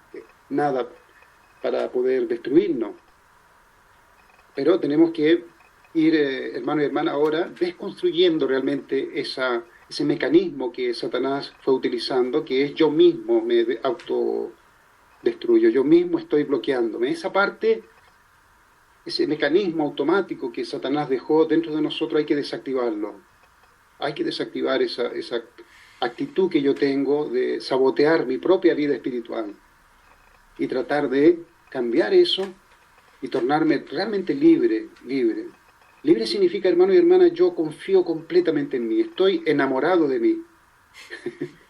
nada para poder destruirnos. Pero tenemos que ir, hermano y hermana, ahora desconstruyendo realmente ese mecanismo que Satanás fue utilizando, que es yo mismo me autodestruyo, yo mismo estoy bloqueándome. Esa parte, ese mecanismo automático que Satanás dejó dentro de nosotros, hay que desactivarlo. Hay que desactivar esa actitud que yo tengo de sabotear mi propia vida espiritual y tratar de cambiar eso y tornarme realmente libre, libre. Libre significa, hermano y hermana, yo confío completamente en mí, estoy enamorado de mí,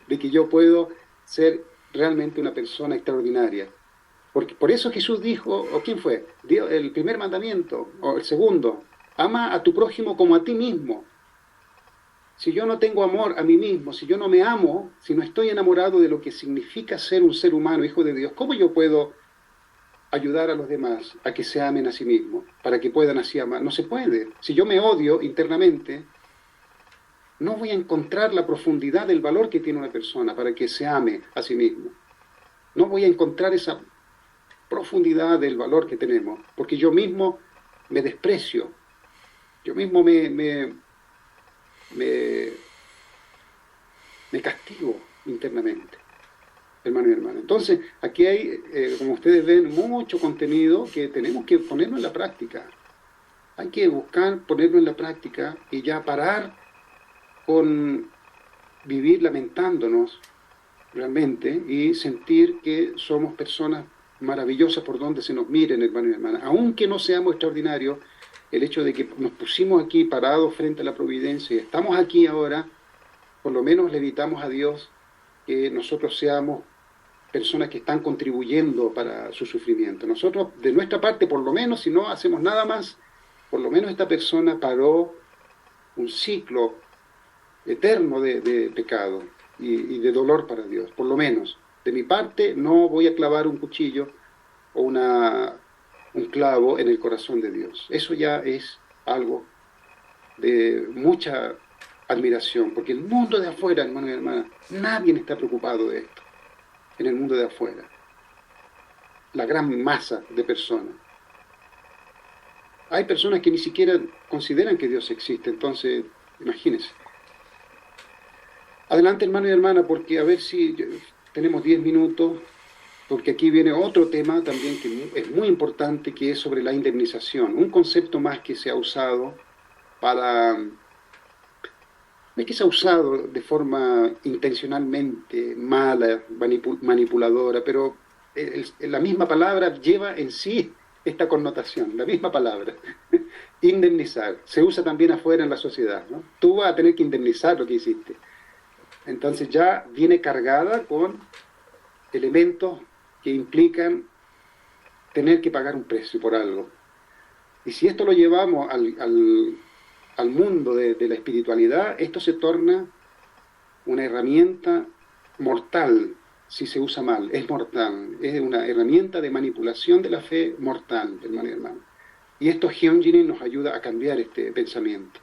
de que yo puedo ser realmente una persona extraordinaria. Porque por eso Jesús dijo, ¿o quién fue? El primer mandamiento, o el segundo, ama a tu prójimo como a ti mismo. Si yo no tengo amor a mí mismo, si yo no me amo, si no estoy enamorado de lo que significa ser un ser humano, hijo de Dios, ¿cómo yo puedo ayudar a los demás a que se amen a sí mismos, para que puedan así amar? No se puede. Si yo me odio internamente, no voy a encontrar la profundidad del valor que tiene una persona para que se ame a sí mismo. No voy a encontrar esa profundidad del valor que tenemos, porque yo mismo me desprecio, yo mismo me castigo internamente, hermano y hermana. Entonces, aquí hay, como ustedes ven, mucho contenido que tenemos que ponerlo en la práctica. Hay que buscar ponerlo en la práctica y ya parar con vivir lamentándonos realmente y sentir que somos personas maravillosas por donde se nos miren, hermano y hermana. Aunque no seamos extraordinarios, el hecho de que nos pusimos aquí parados frente a la providencia y estamos aquí ahora, por lo menos le evitamos a Dios que nosotros seamos personas que están contribuyendo para su sufrimiento. Nosotros, de nuestra parte, por lo menos, si no hacemos nada más, por lo menos esta persona paró un ciclo eterno de pecado y de dolor para Dios, por lo menos. De mi parte, no voy a clavar un cuchillo o un clavo en el corazón de Dios. Eso ya es algo de mucha admiración, porque el mundo de afuera, hermano y hermana, nadie está preocupado de esto, en el mundo de afuera. La gran masa de personas. Hay personas que ni siquiera consideran que Dios existe, entonces, imagínense. Adelante, hermano y hermana, porque a ver si tenemos 10 minutos, porque aquí viene otro tema también que es muy importante, que es sobre la indemnización. Un concepto más que se ha usado para... No es que se ha usado de forma intencionalmente mala, manipuladora, pero la misma palabra lleva en sí esta connotación, la misma palabra. Indemnizar. Se usa también afuera en la sociedad, ¿no? Tú vas a tener que indemnizar lo que hiciste. Entonces ya viene cargada con elementos que implican tener que pagar un precio por algo. Y si esto lo llevamos al mundo de la espiritualidad, esto se torna una herramienta mortal si se usa mal. Es mortal. Es una herramienta de manipulación de la fe mortal, hermano y hermano. Y esto Hyunjin nos ayuda a cambiar este pensamiento.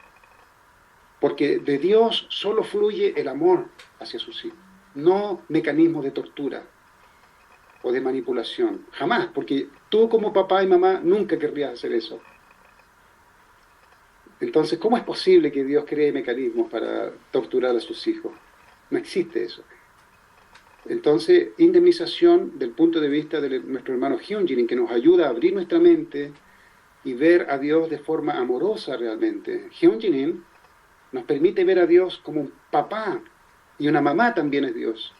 Porque de Dios solo fluye el amor hacia sus hijos, no mecanismos de tortura o de manipulación. Jamás, porque tú como papá y mamá nunca querrías hacer eso. Entonces, ¿cómo es posible que Dios cree mecanismos para torturar a sus hijos? No existe eso. Entonces, indemnización del punto de vista de nuestro hermano Hyunjin, que nos ayuda a abrir nuestra mente y ver a Dios de forma amorosa realmente. Hyunjin nos permite ver a Dios como un papá y una mamá también es Dios,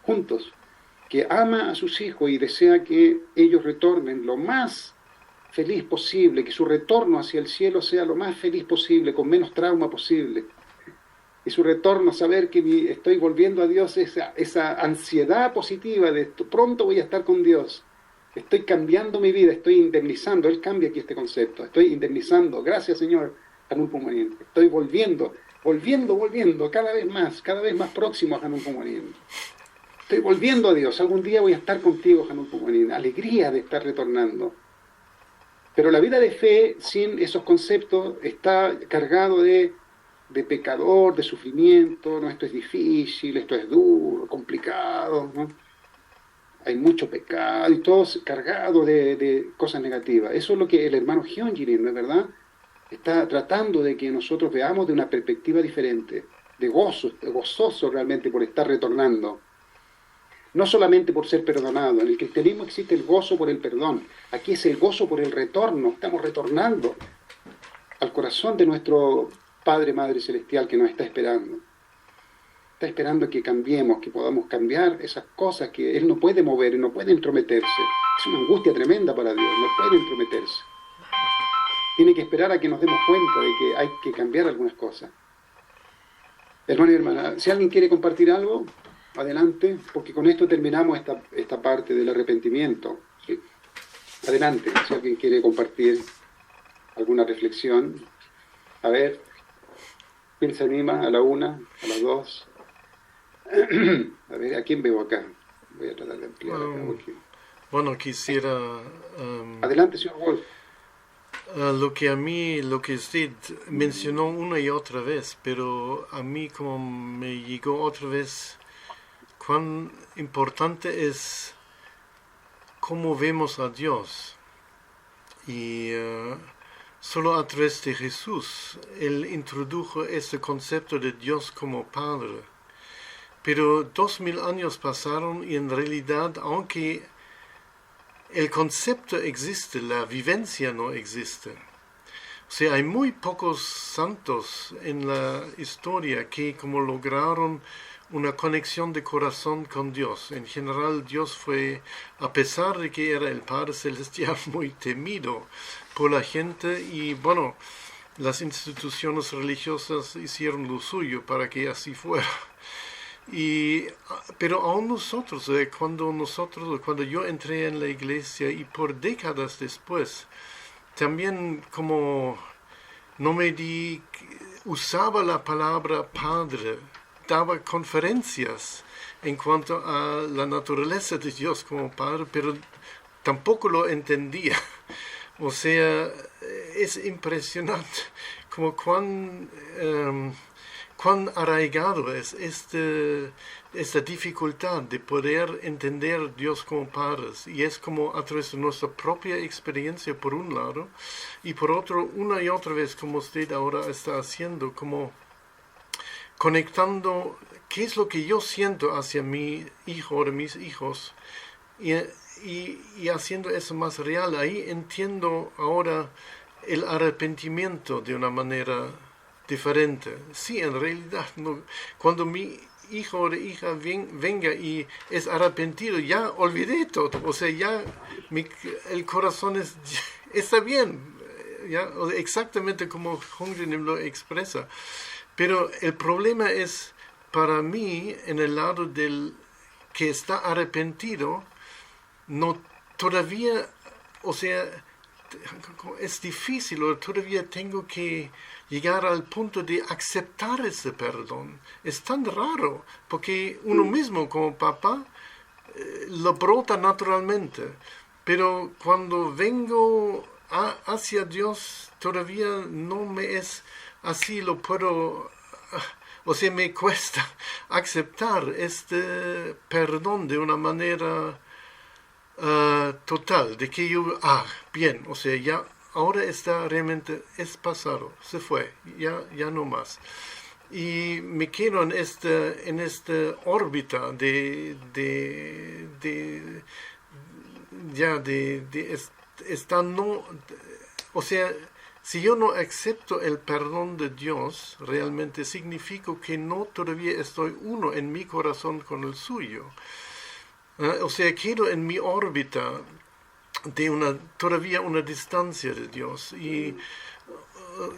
juntos, que ama a sus hijos y desea que ellos retornen lo más feliz posible, que su retorno hacia el cielo sea lo más feliz posible, con menos trauma posible. Y su retorno, saber que estoy volviendo a Dios, esa ansiedad positiva de pronto voy a estar con Dios. Estoy cambiando mi vida, estoy indemnizando. Él cambia aquí este concepto. Estoy indemnizando. Gracias, Señor. Hanun Pumanin. Estoy volviendo, cada vez más próximo a Hanun Pumanin. Estoy volviendo a Dios. Algún día voy a estar contigo, Hanun Pumanin. Alegría de estar retornando. Pero la vida de fe, sin esos conceptos, está cargado de pecador, de sufrimiento. No, esto es difícil, esto es duro, complicado, ¿no? Hay mucho pecado y todo cargado de cosas negativas. Eso es lo que el hermano Hyunjin, ¿no es verdad? Está tratando de que nosotros veamos de una perspectiva diferente, de gozoso realmente por estar retornando. No solamente por ser perdonado, en el cristianismo existe el gozo por el perdón, aquí es el gozo por el retorno, estamos retornando al corazón de nuestro Padre, Madre Celestial que nos está esperando. Está esperando que cambiemos, que podamos cambiar esas cosas que Él no puede mover, no puede entrometerse. Es una angustia tremenda para Dios, no puede entrometerse. Tiene que esperar a que nos demos cuenta de que hay que cambiar algunas cosas. Hermano y hermana, si alguien quiere compartir algo, adelante, porque con esto terminamos esta parte del arrepentimiento. Sí. Adelante, si alguien quiere compartir alguna reflexión. A ver, ¿quién se anima? A la 1, a las 2. A ver, ¿a quién veo acá? Voy a tratar de ampliar acá. Okay. Bueno, quisiera... Adelante, señor Wolf. Lo que usted mencionó una y otra vez, pero a mí como me llegó otra vez cuán importante es cómo vemos a Dios. Y solo a través de Jesús, Él introdujo ese concepto de Dios como Padre. Pero 2000 años pasaron y en realidad, aunque el concepto existe, la vivencia no existe. O sea, hay muy pocos santos en la historia que como lograron una conexión de corazón con Dios. En general, Dios fue, a pesar de que era el Padre Celestial, muy temido por la gente y, bueno, las instituciones religiosas hicieron lo suyo para que así fuera. Pero aún nosotros, cuando yo entré en la iglesia y por décadas después, también como no me di, usaba la palabra padre, daba conferencias en cuanto a la naturaleza de Dios como padre, pero tampoco lo entendía. O sea, es impresionante como cuán arraigado es esta dificultad de poder entender Dios como padres. Y es como a través de nuestra propia experiencia por un lado, y por otro, una y otra vez, como usted ahora está haciendo, como conectando qué es lo que yo siento hacia mi hijo o de mis hijos, y haciendo eso más real. Ahí entiendo ahora el arrepentimiento de una manera diferente. Sí, en realidad, no, cuando mi hijo o hija venga y es arrepentido, ya olvidé todo. O sea, ya el corazón está bien, ya, exactamente como Hongren lo expresa. Pero el problema es para mí en el lado del que está arrepentido, no todavía, o sea, es difícil, o todavía tengo que llegar al punto de aceptar ese perdón. Es tan raro, porque uno mismo como papá lo brota naturalmente, pero cuando vengo hacia Dios todavía no me es así, lo puedo, o sea, me cuesta aceptar este perdón de una manera total, de que yo, bien, o sea, ya ahora está realmente, es pasado, se fue, ya no más. Y me quedo en esta órbita esta no, o sea, si yo no acepto el perdón de Dios, realmente significa que no todavía estoy uno en mi corazón con el suyo. O sea, quedo en mi órbita de todavía una distancia de Dios. Y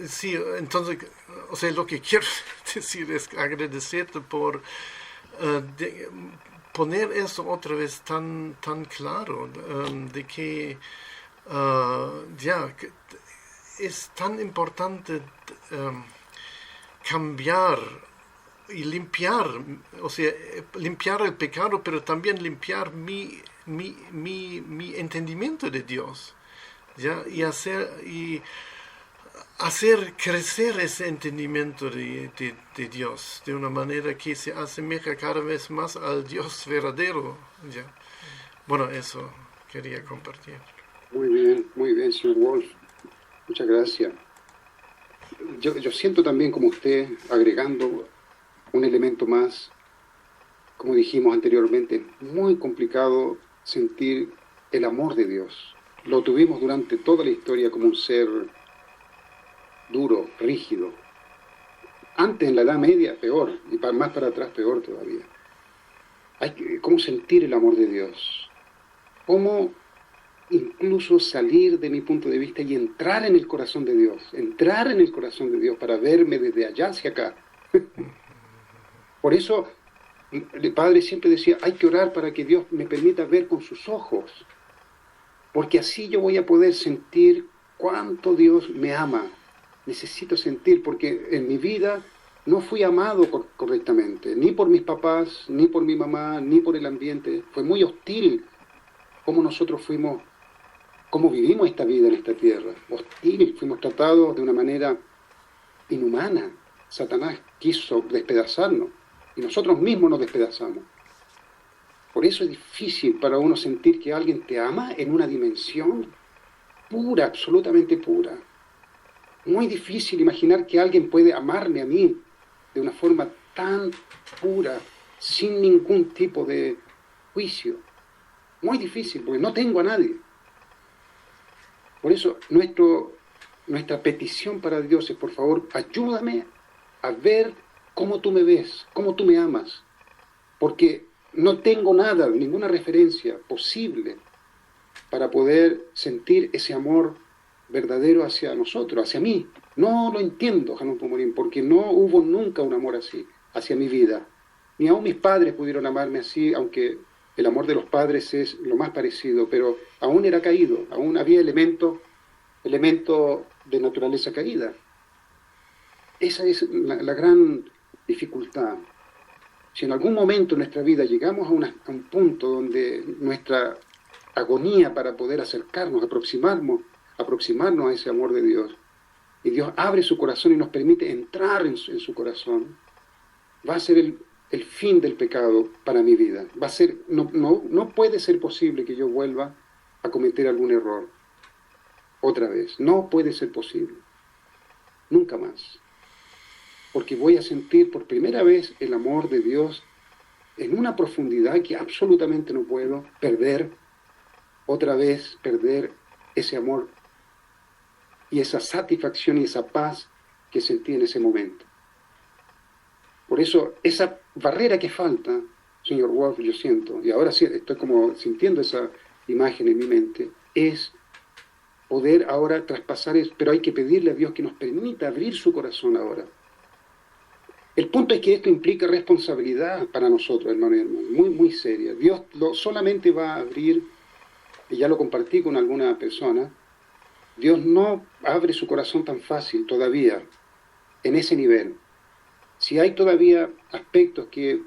sí, entonces, o sea, lo que quiero decir es agradecerte por poner eso otra vez tan claro, de que que es tan importante cambiar y limpiar, o sea, limpiar el pecado, pero también limpiar mi entendimiento de Dios, ¿ya? Y hacer crecer ese entendimiento de Dios de una manera que se asemeja cada vez más al Dios verdadero, ¿ya? Bueno, eso quería compartir. Muy bien, señor Wolf. Muchas gracias. Yo siento también como usted, agregando un elemento más, como dijimos anteriormente, muy complicado sentir el amor de Dios. Lo tuvimos durante toda la historia como un ser duro, rígido. Antes, en la Edad Media, peor, y más para atrás, peor todavía. ¿Cómo sentir el amor de Dios? ¿Cómo incluso salir de mi punto de vista y entrar en el corazón de Dios? Entrar en el corazón de Dios para verme desde allá hacia acá. Por eso el Padre siempre decía, hay que orar para que Dios me permita ver con sus ojos, porque así yo voy a poder sentir cuánto Dios me ama. Necesito sentir, porque en mi vida no fui amado correctamente, ni por mis papás, ni por mi mamá, ni por el ambiente. Fue muy hostil cómo nosotros cómo vivimos esta vida en esta tierra. Hostil, fuimos tratados de una manera inhumana. Satanás quiso despedazarnos y nosotros mismos nos despedazamos. Por eso es difícil para uno sentir que alguien te ama en una dimensión pura, absolutamente pura. Muy difícil imaginar que alguien puede amarme a mí de una forma tan pura, sin ningún tipo de juicio. Muy difícil, porque no tengo a nadie. Por eso nuestra petición para Dios es, por favor, ayúdame a ver cómo tú me ves, cómo tú me amas, porque no tengo nada, ninguna referencia posible para poder sentir ese amor verdadero hacia nosotros, hacia mí. No lo entiendo, Janón Pomorín, porque no hubo nunca un amor así hacia mi vida. Ni aún mis padres pudieron amarme así, aunque el amor de los padres es lo más parecido, pero aún era caído, aún había elementos elemento de naturaleza caída. Esa es la gran dificultad. Si en algún momento en nuestra vida llegamos a un punto donde nuestra agonía para poder aproximarnos a ese amor de Dios, y Dios abre su corazón y nos permite entrar en su corazón, va a ser el fin del pecado para mi vida. Va a ser, no puede ser posible que yo vuelva a cometer algún error otra vez. No puede ser posible. Nunca más. Porque voy a sentir por primera vez el amor de Dios en una profundidad que absolutamente no puedo perder ese amor y esa satisfacción y esa paz que sentí en ese momento. Por eso, esa barrera que falta, señor Wolf, yo siento, y ahora sí estoy como sintiendo esa imagen en mi mente, es poder ahora traspasar eso, pero hay que pedirle a Dios que nos permita abrir su corazón ahora. El punto es que esto implica responsabilidad para nosotros, hermano y hermano, muy, muy seria. Dios solamente va a abrir, y ya lo compartí con alguna persona, Dios no abre su corazón tan fácil todavía, en ese nivel. Si hay todavía aspectos que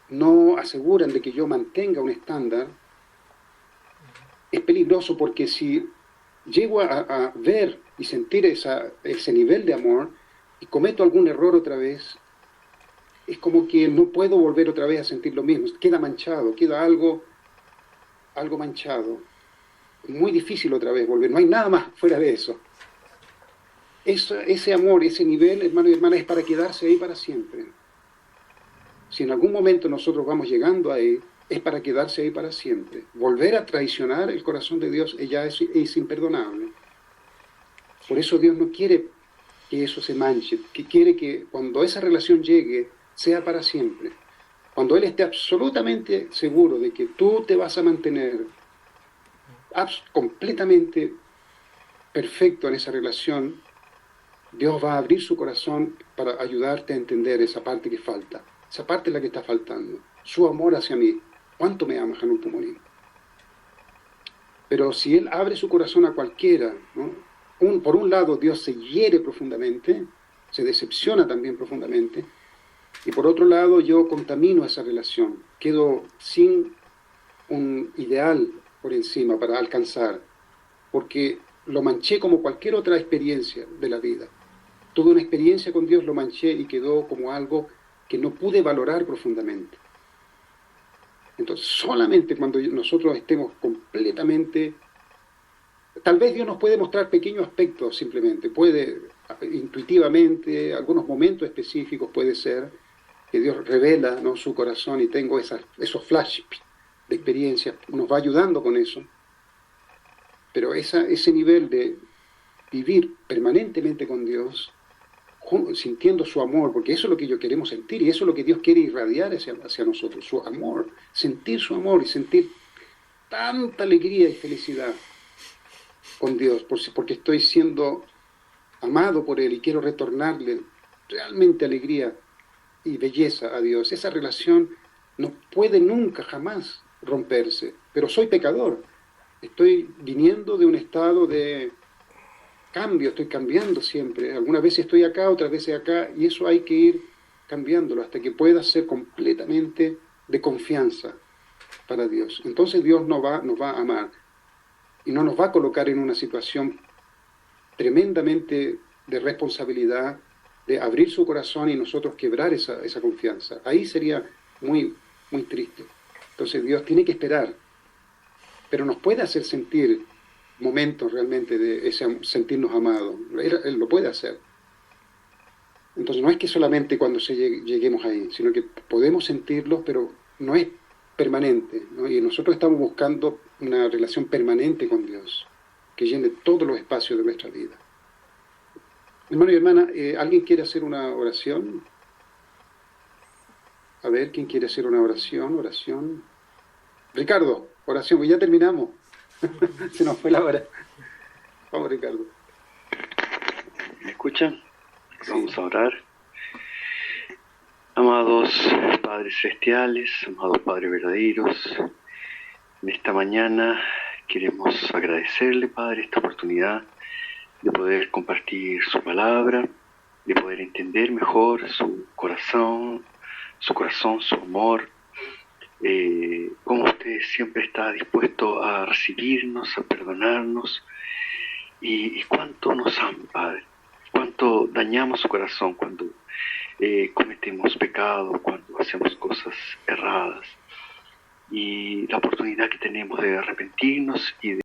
no aseguran de que yo mantenga un estándar, es peligroso porque si llego a ver y sentir ese nivel de amor y cometo algún error otra vez, es como que no puedo volver otra vez a sentir lo mismo. Queda manchado, queda algo manchado. Es muy difícil otra vez volver, no hay nada más fuera de eso. Ese amor, ese nivel, hermano y hermana, es para quedarse ahí para siempre. Si en algún momento nosotros vamos llegando ahí, es para quedarse ahí para siempre. Volver a traicionar el corazón de Dios ya es imperdonable. Por eso Dios no quiere que eso se manche, que quiere que cuando esa relación llegue, sea para siempre. Cuando Él esté absolutamente seguro de que tú te vas a mantener completamente perfecto en esa relación, Dios va a abrir su corazón para ayudarte a entender esa parte que falta. Esa parte es la que está faltando. Su amor hacia mí. ¿Cuánto me ama Hanul Pomorín? Pero si Él abre su corazón a cualquiera, ¿no? Por un lado Dios se hiere profundamente, se decepciona también profundamente, y por otro lado yo contamino esa relación, quedo sin un ideal por encima para alcanzar, porque lo manché como cualquier otra experiencia de la vida. Tuve una experiencia con Dios, lo manché y quedó como algo que no pude valorar profundamente. Entonces, solamente cuando nosotros estemos completamente... Tal vez Dios nos puede mostrar pequeños aspectos simplemente, puede intuitivamente, algunos momentos específicos puede ser que Dios revela, ¿no?, su corazón y tengo esos flashes de experiencia, nos va ayudando con eso. Pero ese nivel de vivir permanentemente con Dios, sintiendo su amor, porque eso es lo que yo queremos sentir y eso es lo que Dios quiere irradiar hacia nosotros, su amor, sentir su amor y sentir tanta alegría y felicidad con Dios, porque estoy siendo amado por Él y quiero retornarle realmente alegría y belleza a Dios. Esa relación no puede nunca, jamás romperse, pero soy pecador. Estoy viniendo de un estado de cambio, estoy cambiando siempre. Algunas veces estoy acá, otras veces acá, y eso hay que ir cambiándolo hasta que pueda ser completamente de confianza para Dios. Entonces Dios nos va a amar y no nos va a colocar en una situación tremendamente de responsabilidad de abrir su corazón y nosotros quebrar esa confianza. Ahí sería muy, muy triste. Entonces Dios tiene que esperar, pero nos puede hacer sentir momentos realmente de sentirnos amados. Él lo puede hacer. Entonces no es que solamente cuando lleguemos ahí, sino que podemos sentirlos, pero no es permanente, ¿no? Y nosotros estamos buscando una relación permanente con Dios, que llene todos los espacios de nuestra vida. Hermano y hermana, ¿alguien quiere hacer una oración? A ver, ¿quién quiere hacer una oración? Oración. Ricardo, oración, pues ya terminamos. Se nos fue la hora. Vamos, Ricardo. ¿Me escuchan? Sí. Vamos a orar. Amados Padres Celestiales, amados Padres verdaderos, en esta mañana Queremos agradecerle, Padre, esta oportunidad de poder compartir su palabra, de poder entender mejor su corazón, su amor, cómo usted siempre está dispuesto a recibirnos, a perdonarnos, y cuánto nos ama, Padre, cuánto dañamos su corazón cuando cometemos pecado, cuando hacemos cosas erradas, y la oportunidad que tenemos de arrepentirnos y de